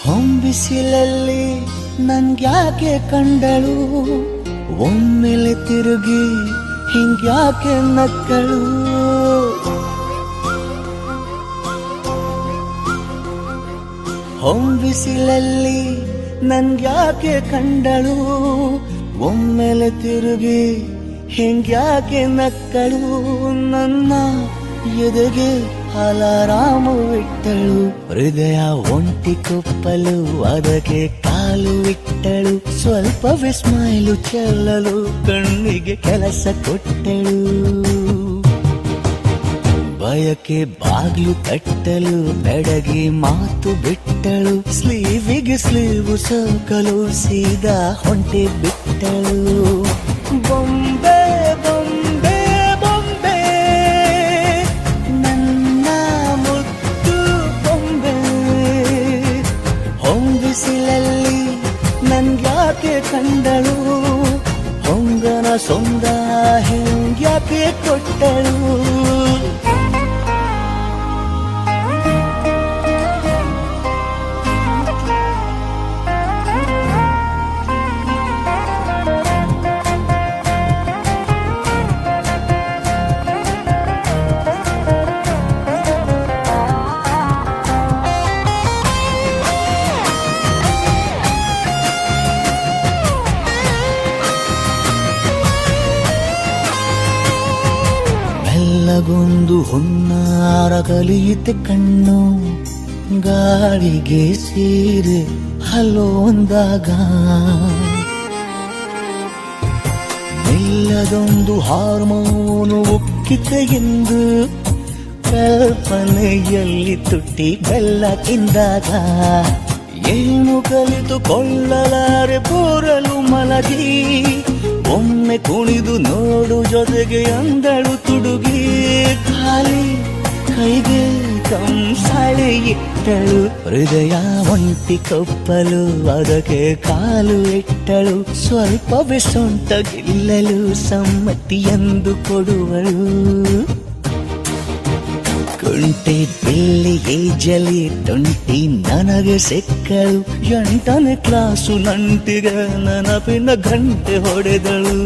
ಹೊಂಬಿಸಿಲಲ್ಲಿ ನನ್ಗ್ಯಾಕೆ ಕಂಡಳು ಒಮ್ಮೆಲೆ ತಿರುಗಿ ಹಿಂಗ್ಯಾಕೆ ನಕ್ಕಳು ಹೊಂಬಿಸಿಲಲ್ಲಿ ನನ್ಗ್ಯಾಕೆ ಕಂಡಳು ಒಮ್ಮೆಲೆ ತಿರುಗಿ ಹಿಂಗ್ಯಾಕೆ ನಕ್ಕಳು ನನ್ನ ಎದೆಗೆ ಅಲಾರಾಮು ಇಟ್ಟಳು ಹೃದಯ ಒಂಟಿ ಕೊಪ್ಪಲು ಅದಕ್ಕೆ ಕಾಲು ಇಟ್ಟಳು ಸ್ವಲ್ಪ ವಿಸ್ಮೈಲು ಚೆಲ್ಲಲು ಕಣ್ಣಿಗೆ ಕೆಲಸ ಕೊಟ್ಟಳು ಬಯಕೆ ಬಾಗ್ಲು ತಟ್ಟಲು ಬೆಡಗಿ ಮಾತು ಬಿಟ್ಟಳು ಸ್ಲೀವಿಗೆ ಸ್ಲೀವು ಸೋಕಲು ಸೀದಾ ಹೊಂಟೆ ಬಿಟ್ಟಳು ಬೊಂಬೆ ಬೊಂಬೆ ಬೊಂಬೆ ನನ್ನ ಮುದ್ದು ಬೊಂಬೆ ಹೊಂಬಿಸಿಲಲ್ಲಿ ನನ್ಗ್ಯಾಕೆ ಕಂಡಳು ಹೊಂಗನ ಸೊಂದ ಹೆಂಗ್ಯಾಕೆ ಕೊಟ್ಟಳು ಮೆಲ್ಲಗೊಂದು ಹುನ್ನಾರ ಕಲಿಯುತ್ತೆ ಕಣ್ಣು ಗಾಳಿಗೆ ಸೀರೆ ಹಲೋಂದಾಗ ಮೆಲ್ಲದೊಂದು ಹಾರ್ಮೋನು ಉಕ್ಕಿತೆ ಎಂದು ಕಲ್ಪನೆಯಲ್ಲಿ ತುಟ್ಟಿ ಬೆಲ್ಲ ತಿಂದಾಗ ಏನು ಕಲಿತುಕೊಳ್ಳಲಾರೆ ಬೋರಲು ಮಲಗಿ ಒಮ್ಮೆ ಕುಣಿದು ನೋಡು ಜೊತೆಗೆ ಅಂದಳು ತುಡುಗಿ ಖಾಲಿ ಕೈಗೆ ಕಂಸಾಳೆ ಇಟ್ಟಳು ಹೃದಯ ಒಂಟಿ ಕೊಪ್ಪಲು ಅದಕ್ಕೆ ಕಾಲು ಇಟ್ಟಳು ಸ್ವಲ್ಪವೇ ಸೊಂಟ ಗೆಲ್ಲಲು ಸಮ್ಮತಿ ಎಂದು ಕೊಡುವಳು ಕುಂಟೆ ಬಿಲ್ಲಿಗೆ ಜಲಿ ತುಂಟಿ ನನಗೆ ಸಿಕ್ಕಳು 8ನೇ ಕ್ಲಾಸು ನಂಟಿಗೆ ನೆನಪಿನ ಗಂಟೆ ಹೊಡೆದಳು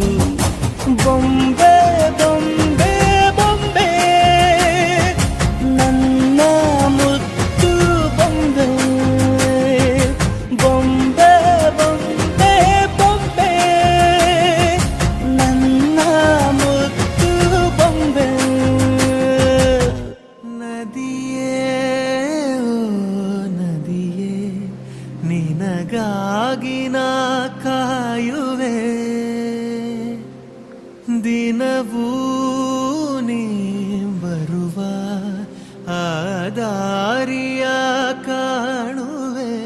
ಬೊಂಬೆ ಬೊಂಬೆ ಬೊಂಬೆ ನನ್ನ ಮುದ್ದು ಬೊಂಬೆ ಬೊಂಬೆ ಬೊಂಬೆ ಬೊಂಬೆ ನನ್ನ ಮುದ್ದು ಬೊಂಬೆ ನದಿಯೇ ಓ ನದಿಯೇ ನಿನಗಾಗಿ ನಾ ಕಾಯುವೆ ದಿನವೂ ನೀ ಬರುವ ಆ ದಾರಿಯ ಕಾಣುವೆ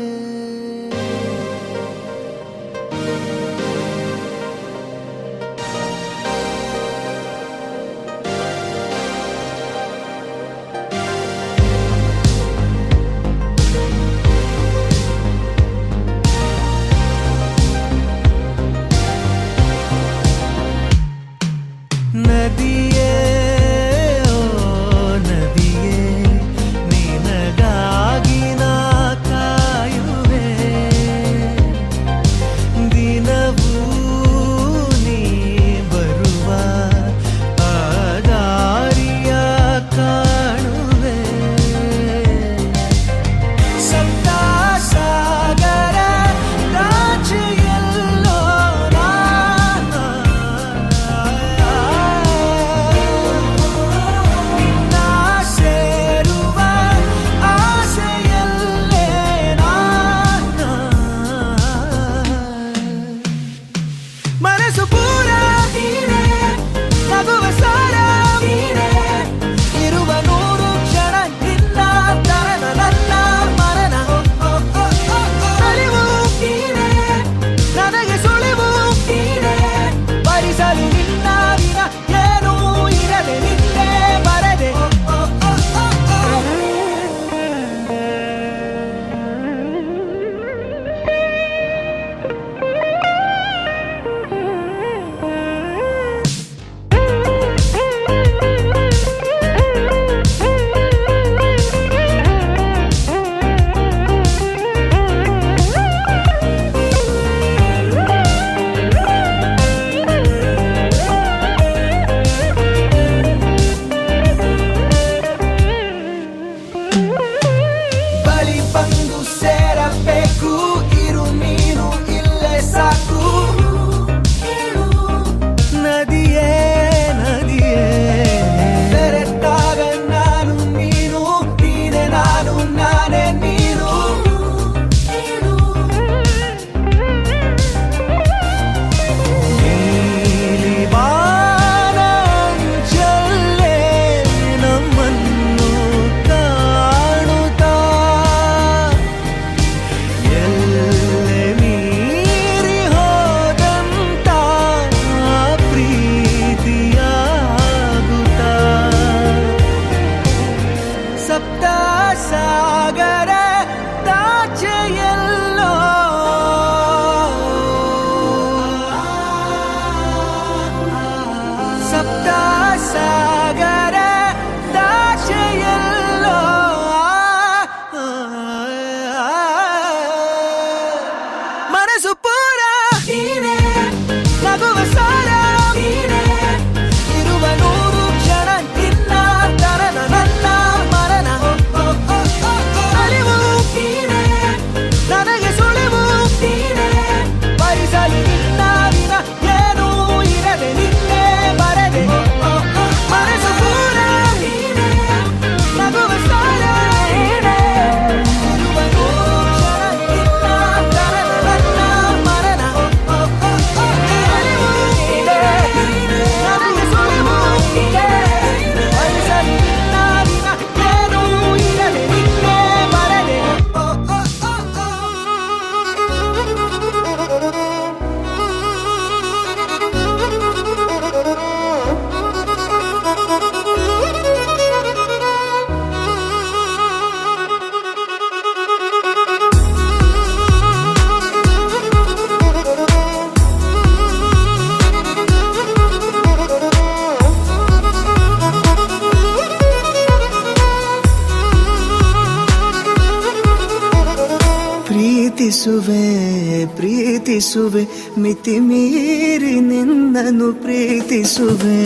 ಪ್ರೀತಿಸುವೆ ಮಿತಿ ಮೀರಿ ನಿನ್ನನ್ನು ಪ್ರೀತಿಸುವೆ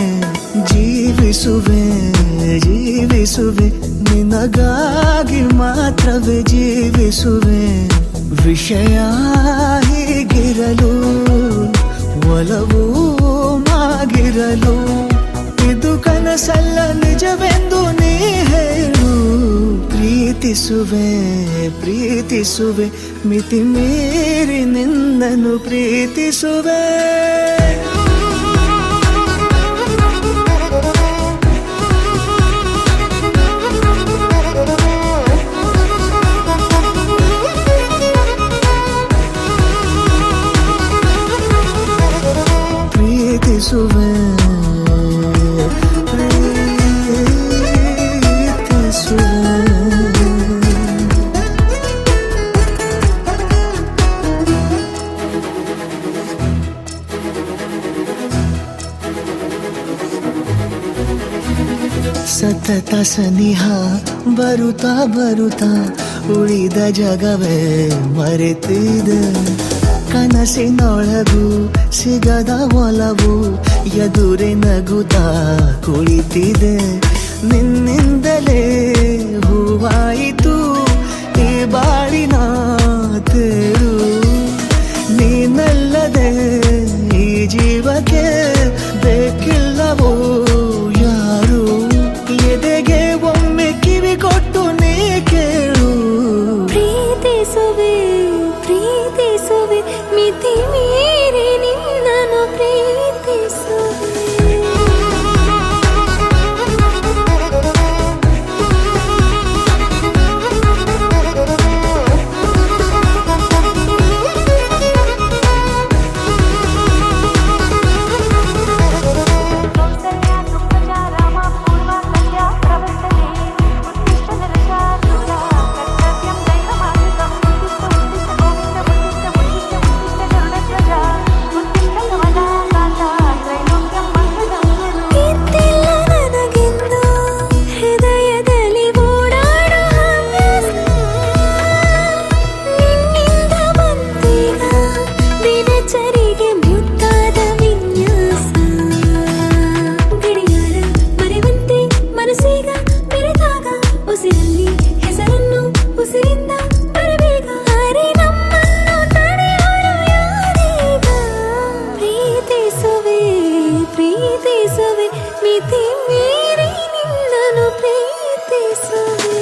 ಜೀವಿಸುವೆ ನಿನಗಾಗಿ ಮಾತ್ರವೇ ಜೀವಿಸುವೆ ವಿಷಯ ಹೀಗಿರಲು ಒಲವು ಮಾಗಿರಲು ಇದು ಕನಸಲ್ಲ ನಿಜವೆಂದು ನೀ ಹೇಳು ಪ್ರೀತಿಸುವೆ ಮಿತಿ ಮೀರಿ ನಿನ್ನನ್ನು ಪ್ರೀತಿಸುವೆ ಪ್ರೀತಿಸುವೆ ಸತತ ಸನಿಹ ಬರುತ್ತಾ ಉಳಿದ ಜಗವೇ ಮರೆತಿದೆ ಕನಸಿನೊಳಗೂ ಸಿಗದ ಒಲವು ಎದುರೆ ನಗುತ್ತಾ ಕುಳಿತಿದೆ ನಿನ್ನಿಂದಲೇ ಹೂವಾಯಿತು ಈ ಬಾಳಿನ ತೇರು ನೀನಲ್ಲದೆ ಈ ಜೀವಕ್ಕೆ ಬೇಕಿಲ್ಲವೋ ಯಾರು ಎದೆಗೆ ಒಮ್ಮೆ ಕಿವಿ ಕೊಟ್ಟು ನೀ ಕೇಳು ಪ್ರೀತಿಸುವೆ ಮಿತಿ ಮೀರಿ ನಿನ್ನನ್ನು ಪ್ರೀತಿಸುವೆ ಪ್ರೀತಿಸುವೆ ಮಿತಿ ಮೀರಿ ನಿನ್ನನ್ನು ಪ್ರೀತಿಸುವೆ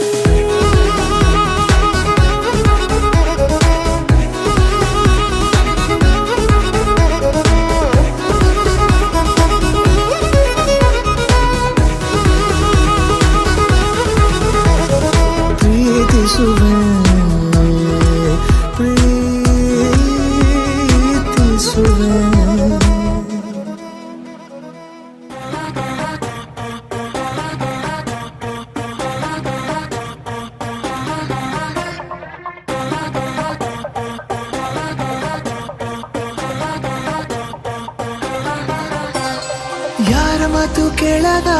ಯಾರ ಮಾತು ಕೇಳದ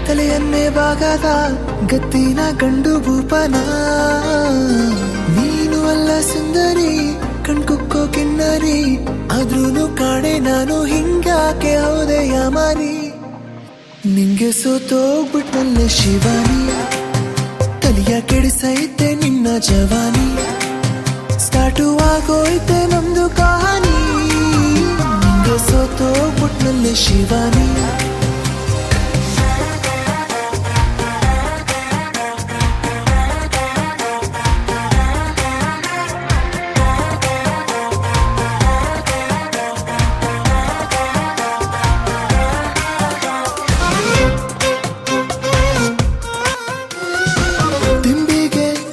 ತಲೆಯನ್ನೇ ಬಾಗದ ಗತ್ತಿನ ಗಂಡು ಭೂಪನ ನೀನು ಅಲ್ಲ ಸುಂದರಿ ಕಣ್ಕುಕ್ಕೋ ಕಿನ್ನರಿ ಆದ್ರೂನು ಕಾಣೆ ನಾನು ಹಿಂಗಾಕೆ ಹೌದೆಯ ಮಾರಿ ನಿಂಗೆ ಸೋತೋಗ್ಬಿಟ್ನಲ್ಲ ಶಿವಾನಿ ತಲಿಯ ಕೆಡಿಸೈತೆ ನಿನ್ನ ಜವಾನಿ ಸ್ಟಾರ್ಟು ಆಗೋಯ್ತೆ ನಮ್ದು ಕಹಾನಿ ನಿಂಗೆ ಸೋತೋಗ್ಬಿಟ್ನಲ್ಲ ಶಿವಾನಿ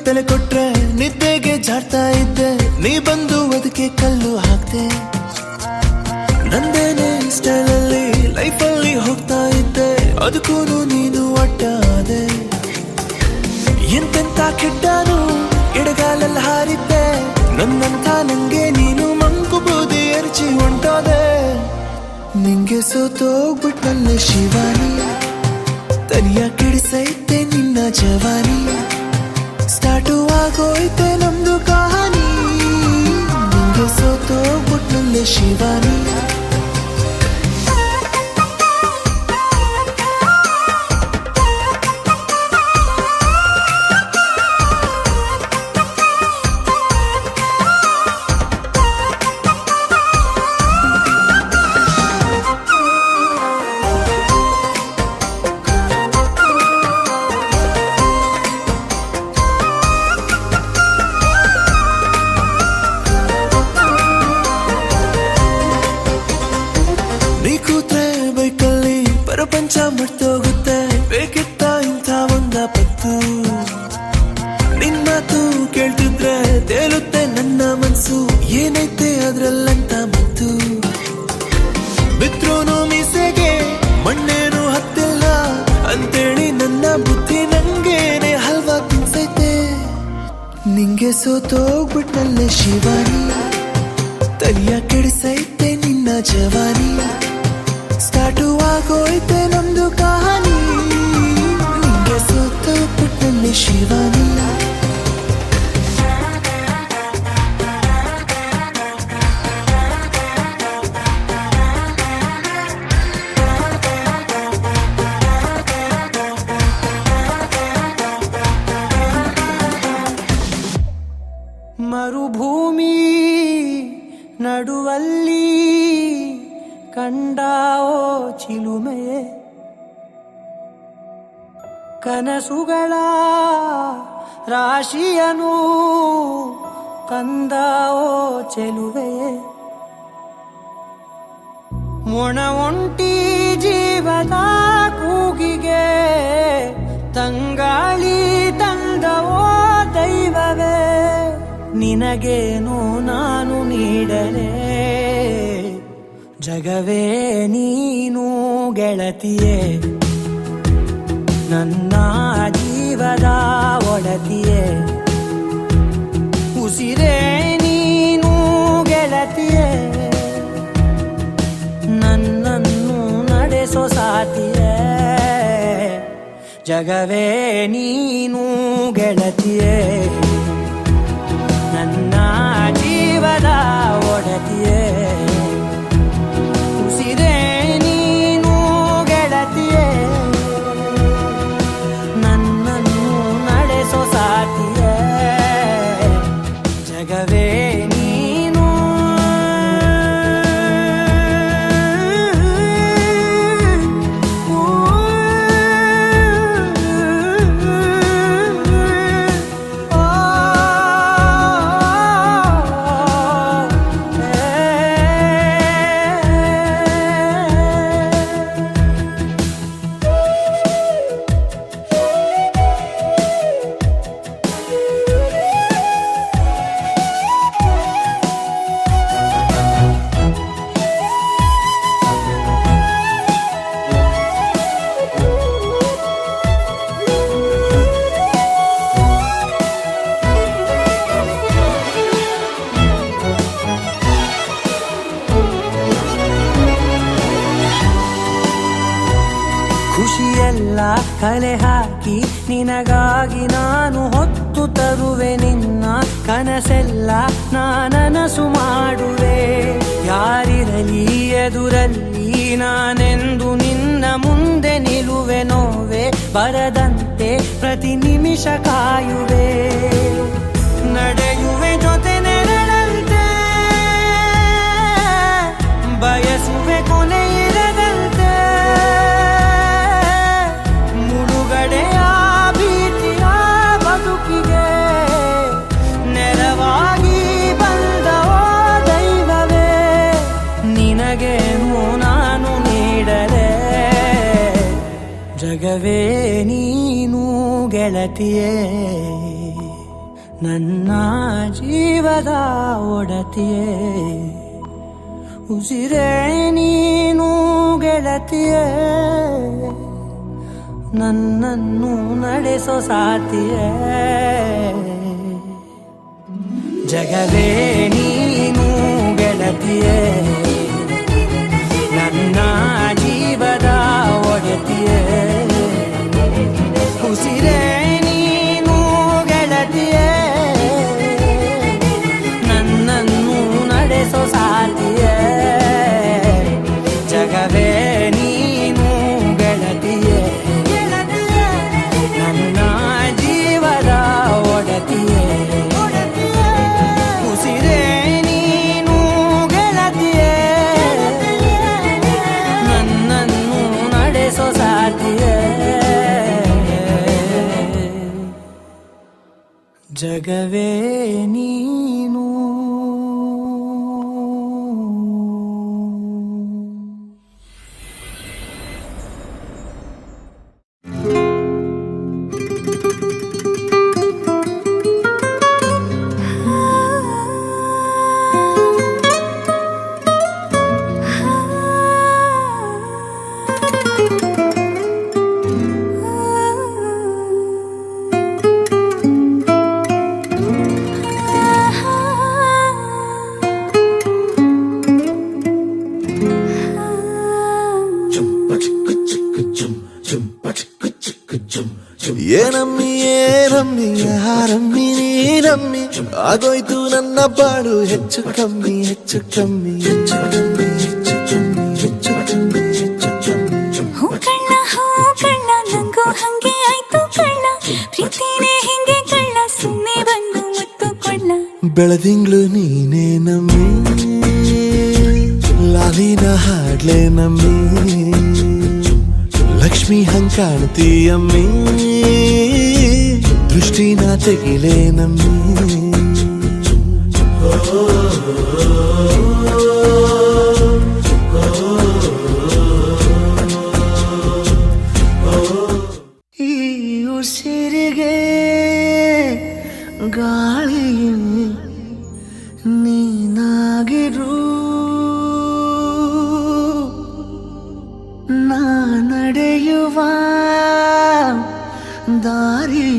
ತಲೆ ಕೊಟ್ರೆ ನಿದ್ದೆಗೆ ಜಾಡ್ತಾ ಇದ್ದೆ ನೀ ಬಂದು ಅದಕ್ಕೆ ಕಲ್ಲು ಹಾಕ್ತೆ ನಂದೇನೆ ಸ್ಟೈಲಲ್ಲಿ ಲೈಫಲ್ಲಿ ಹೋಗ್ತಾ ಇದ್ದೆ ಅದಕ್ಕೂ ನೀನು ಅಡ್ಡಾದೆ ಎಂತೆಂತ ಕೆಡ್ಡಾನು ಎಡಗಾಲಲ್ಲಿ ಹಾರಿದ್ದೆ ನನ್ನಂತ ನಂಗೆ ನೀನು ಮಂಕು ಬೂದಿ ಎರಚಿ ಹೊಂಟೋದೆ ನಿಂಗೆ ಸೋತೋಗ್ಬಿಟ್ನಲ್ಲ ಶಿವಾನಿ ತಲಿಯ ಕೆಡಿಸೈತೆ ನಿನ್ನ ಜವಾನಿ ಸ್ಟಾರ್ಟು ಆಗೋಯ್ತೆ ನಮ್ದು ಕಹಾನಿ ಸೋತೋಗ್ಬಿಟ್ನಲ್ಲೇ ಶಿವಾನಿ. ನೀ ಕೂತ್ರೆ ಬೈಕಲ್ಲಿ ಪ್ರಪಂಚ ಮರ್ತೋಗುತ್ತೆ, ಬೇಕಿತ್ತ ಇಂಥ ಒಂದ ಪತ್ತು. ನಿನ್ ಮಾತು ಕೇಳ್ತಿದ್ರೆ ತೇಲುತ್ತೆ ನನ್ನ ಮನ್ಸು, ಏನೈತೆ ಅದ್ರಲ್ಲಂತ ಮತ್ತು. ಬಿದ್ರೂನು ಮೀಸೆಗೆ ಮಣ್ಣೇನು ಹತ್ತಿಲ್ಲ ಅಂತೇಳಿ ನನ್ನ ಬುದ್ಧಿ ನಂಗೇನೆ ಹಲ್ವಾ ತಿನ್ಸೈತೆ. ನಿಂಗೆ ಸೋತೋಗ್ಬಿಟ್ನಲ್ಲೇ ಶಿವಾನಿ, ತಲೆಯ ಕೆಡಿಸೈತೆ ನಿನ್ನ ಜವಾನಿ. ಸ್ಟಾರ್ಟು ಆಗೋಯ್ತೆ ನಮ್ದು ಕಹಾನಿ, ನಿಂಗೆ ಸೋತೋಗ್ಬಿಟ್ನಲ್ಲೇ ಶಿವಾನಿ. ಮರುಭೂಮಿ ನಡುವಲ್ಲಿ ಕಂಡಾವೋ ಚಿಲುಮೆಯೇ, ಕನಸುಗಳ ರಾಶಿಯನು ತಂದಾವೋ ಚೆಲುವೆಯೇ. ಮೊಣ ಒಂಟಿ ಜೀವದ ಕೂಗಿಗೆ ತಂಗಾಳಿ ತಂದವೋ ದೈವವೇ. ನಿನಗೇನು ನಾನು ನೀಡಲೇ, ಜಗವೇ ನೀನು ಗೆಳತಿಯೇ. ನನ್ನ ಜೀವದ ಒಡತಿಯೇ, ಉಸಿರೇ ನೀನು ಗೆಳತಿಯೇ. ನನ್ನನ್ನು ನಡೆಸೋ ಸಾತಿಯೇ, ಜಗವೇ ನೀನು ಗೆಳತಿಯೇ. ನನ್ನ ಜೀವದ ಒಡತಿಯೇ, ಉಸಿರೇ ನೀನು ಗೆಳತಿಯೇ. ನನ್ನನ್ನು ನಡೆಸೋ ಸಾತಿಯೇ, ಜಗವೇ ನೀನು. ಖುಷಿಯೆಲ್ಲ ಕಲೆ ಹಾಕಿ ನಿನಗಾಗಿ ನಾನು ಹೊತ್ತು ತರುವೆ. ನಿನ್ನ ಕನಸೆಲ್ಲ ನಾನನಸು ಮಾಡುವೆ. ಯಾರಿರಲಿ ಎದುರಲ್ಲಿ ನಾನೆಂದು ನಿನ್ನ ಮುಂದೆ ನಿಲ್ಲುವೆ. ನೋವೆ ಬರದಂತೆ ಪ್ರತಿ ನಿಮಿಷ ಕಾಯುವೆ. ನಡೆಯುವೆ ಜೊತೆ ನೆರಳಂತೆ, ಬಯಸುವೆ ಕೊನೆ ಇರದಂತೆ. ಮುಳುಗಡೆಯ ಭೀತಿಯ ಬದುಕಿಗೆ ನೆರವಾಗಿ ಬಂದವೋ ದೈವವೇ. ನಿನಗೇನು ನಾನು ನೀಡಲೇ, ಜಗವೇ ನೀನು ಗೆಳತಿಯೇ. ನನ್ನ ಜೀವದ ಒಡತಿಯೇ, ಉಸಿರೇ ನೀನು ಗೆಳತಿಯೇ. ನನ್ನನ್ನು ನಡೆಸೋ ಸಾತಿಯೇ, ಜಗವೇ ನೀನು ಗೆಳತಿಯೇ. ನನ್ನ ಜೀವದ ಒಡತಿಯೇ, ಉಸಿರೇ ನೀನು ಗೆಳತಿಯೇ. ನನ್ನನ್ನು ನಡೆಸೋ ಜಗವೇ ನೀನು ಏನಮ್ಮಿ ಏನಮ್ಮಿ ಯಾರಮ್ಮಿ ನೀನಮ್ಮಿ ಆಗೋಯ್ತು ನನ್ನ ಬಾಳು ಹೆಚ್ಚು ಕಮ್ಮಿ ಹೆಚ್ಚು ಕಮ್ಮಿ ಹೆಚ್ಚು ಕಮ್ಮಿ ಹೆಚ್ಚು ಕಮ್ಮಿ ಹೆಚ್ಚು ಕಮ್ಮಿ ಹೆಚ್ಚು ಕಮ್ಮಿ ಹೂ ಕಳ್ಳ ನಂಗೂ ಹಂಗೆ ಆಯ್ತು ಕಳ್ಳ ಪ್ರೀತಿನೇ ಹಿಂಗೆ ಕಳ್ಳ ಸುಮ್ಮನೆ ಬಂದು ಮುತ್ತು ಕೊಳ್ಳ ಬೆಳದಿಂಗ್ಳು ನೀನೇ ನಮ್ಮಿ ಲಾಲಿನ ಹಾಡ್ಲೆ ನಮ್ಮಿ ಲಕ್ಷ್ಮಿ ಹಂಗ್ ಕಾಣ್ತೀಯಮ್ಮಿ ದೃಷ್ಟಿನ ತೆಗಿಲೆ ನಮ್ಮಿ ಈ ಉಸಿರಿಗೆ ಗಾಳಿ ನೀನಾಗಿರು ನಾ ನಡೆಯುವ ದಾರಿ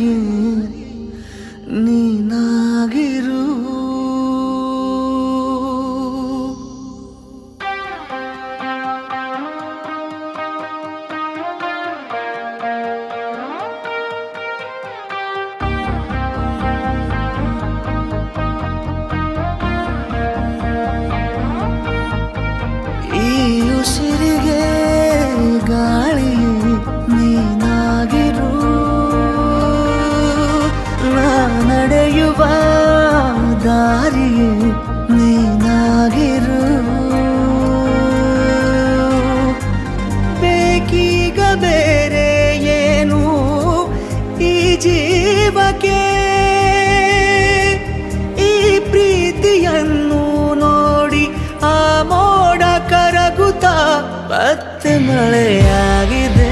ನೀನಾಗಿರು ಈ ಉಸಿರಿಗೆ ಗಾಳಿ ನೀನಾಗಿರು ನಾ ನಡೆಯುವ ದಾರಿ ನೀನಾಗಿರು ಬೇಕೀಗ ಬೇರೆ ಏನು ಈ ಜೀವಕ್ಕೆ ಈ ಪ್ರೀತಿಯನ್ನು ನೋಡಿ ಆ ಮೋಡ ಕರಗುತ್ತಾ ಮತ್ತೆ ಮಳೆಯಾಗಿದೆ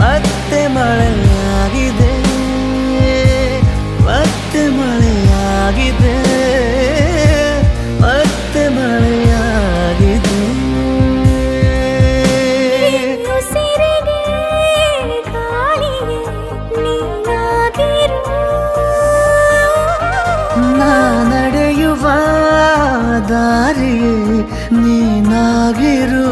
ಮತ್ತೆ ಮಳೆಯಾಗಿದೆ ಮತ್ತೆ ಮಳೆಯಾಗಿದೆ ಮತ್ತೆ ಮಳೆಯಾಗಿದೆ ಉಸಿರಿಗೆ ಗಾಳಿಗೆ ನೀನಾಗಿರು ನಾ ನಡೆಯುವ ದಾರಿ ನೀನಾಗಿರು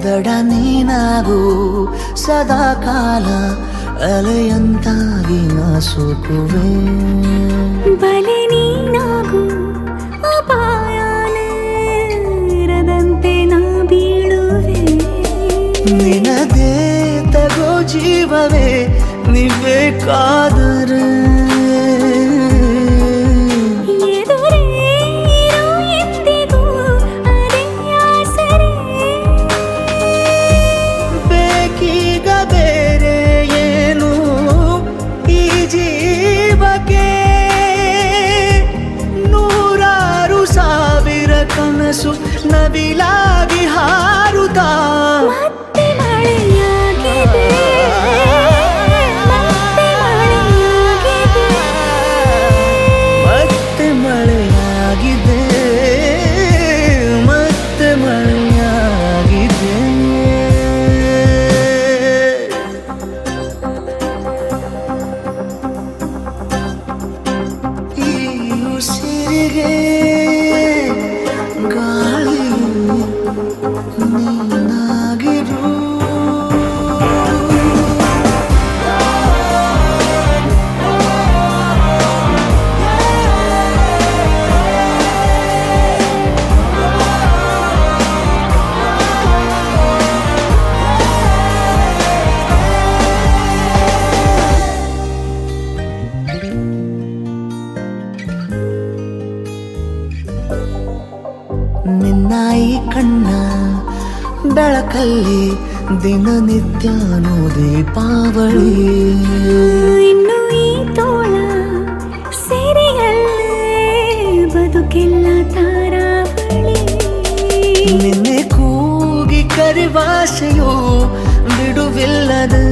ದಡ ನೀನಾಗು ಸದಾ ಕಾಲ ಅಲೆಯಂತಾಗಿ ನಾ ಸೋಕುವೆ ಬಲೆ ನೀನಾಗು ಅಪಾಯನೇ ಇರದಂತೆ ನಾ ಬೀಳುವೆ ನಿನದೇ ತಗೋ ಜೀವವೇ ನೀಬೇಕಾದರೆ ಎದುರೇ ಇರು ಎಂದಿಗೂ ಅದೇ ಆಸರೆ ಬೇಕೀಗ ಬೇರೆ ಏನು ಈ ಜೀವಕ್ಕೆ ನೂರಾರು ಸಾವಿರ ಕನಸು ನವಿಲಾಗಿ ಹಾರುತ್ತಾ ಮತ್ತೆ ಮಳೆಯಾಗಿದೆ ಮತ್ತೆ ಮಳೆಯಾಗಿದೆ ಮತ್ತೆ ಮಳೆಯಾಗಿದೆ ಮತ್ತೆ ಮಳೆಯಾಗಿದೆ ಈ ಉಸಿರಿಗೆ ಗಾಳಿ ನೀನಾಗಿರು ನಿನ್ನ ಈ ಕಣ್ಣ ಬೆಳಕಲ್ಲಿ ದಿನನಿತ್ಯನೂ ದೀಪಾವಳಿ. ಇನ್ನು ಈ ತೋಳ ಸೆರೆಯಲ್ಲೇ ಬದುಕೆಲ್ಲ ತಾರಾವಳಿ. ನಿನ್ನೆ ಕೂಗಿ ಕರೆವಾಸೆಯು ಬಿಡುವಿಲ್ಲದೆ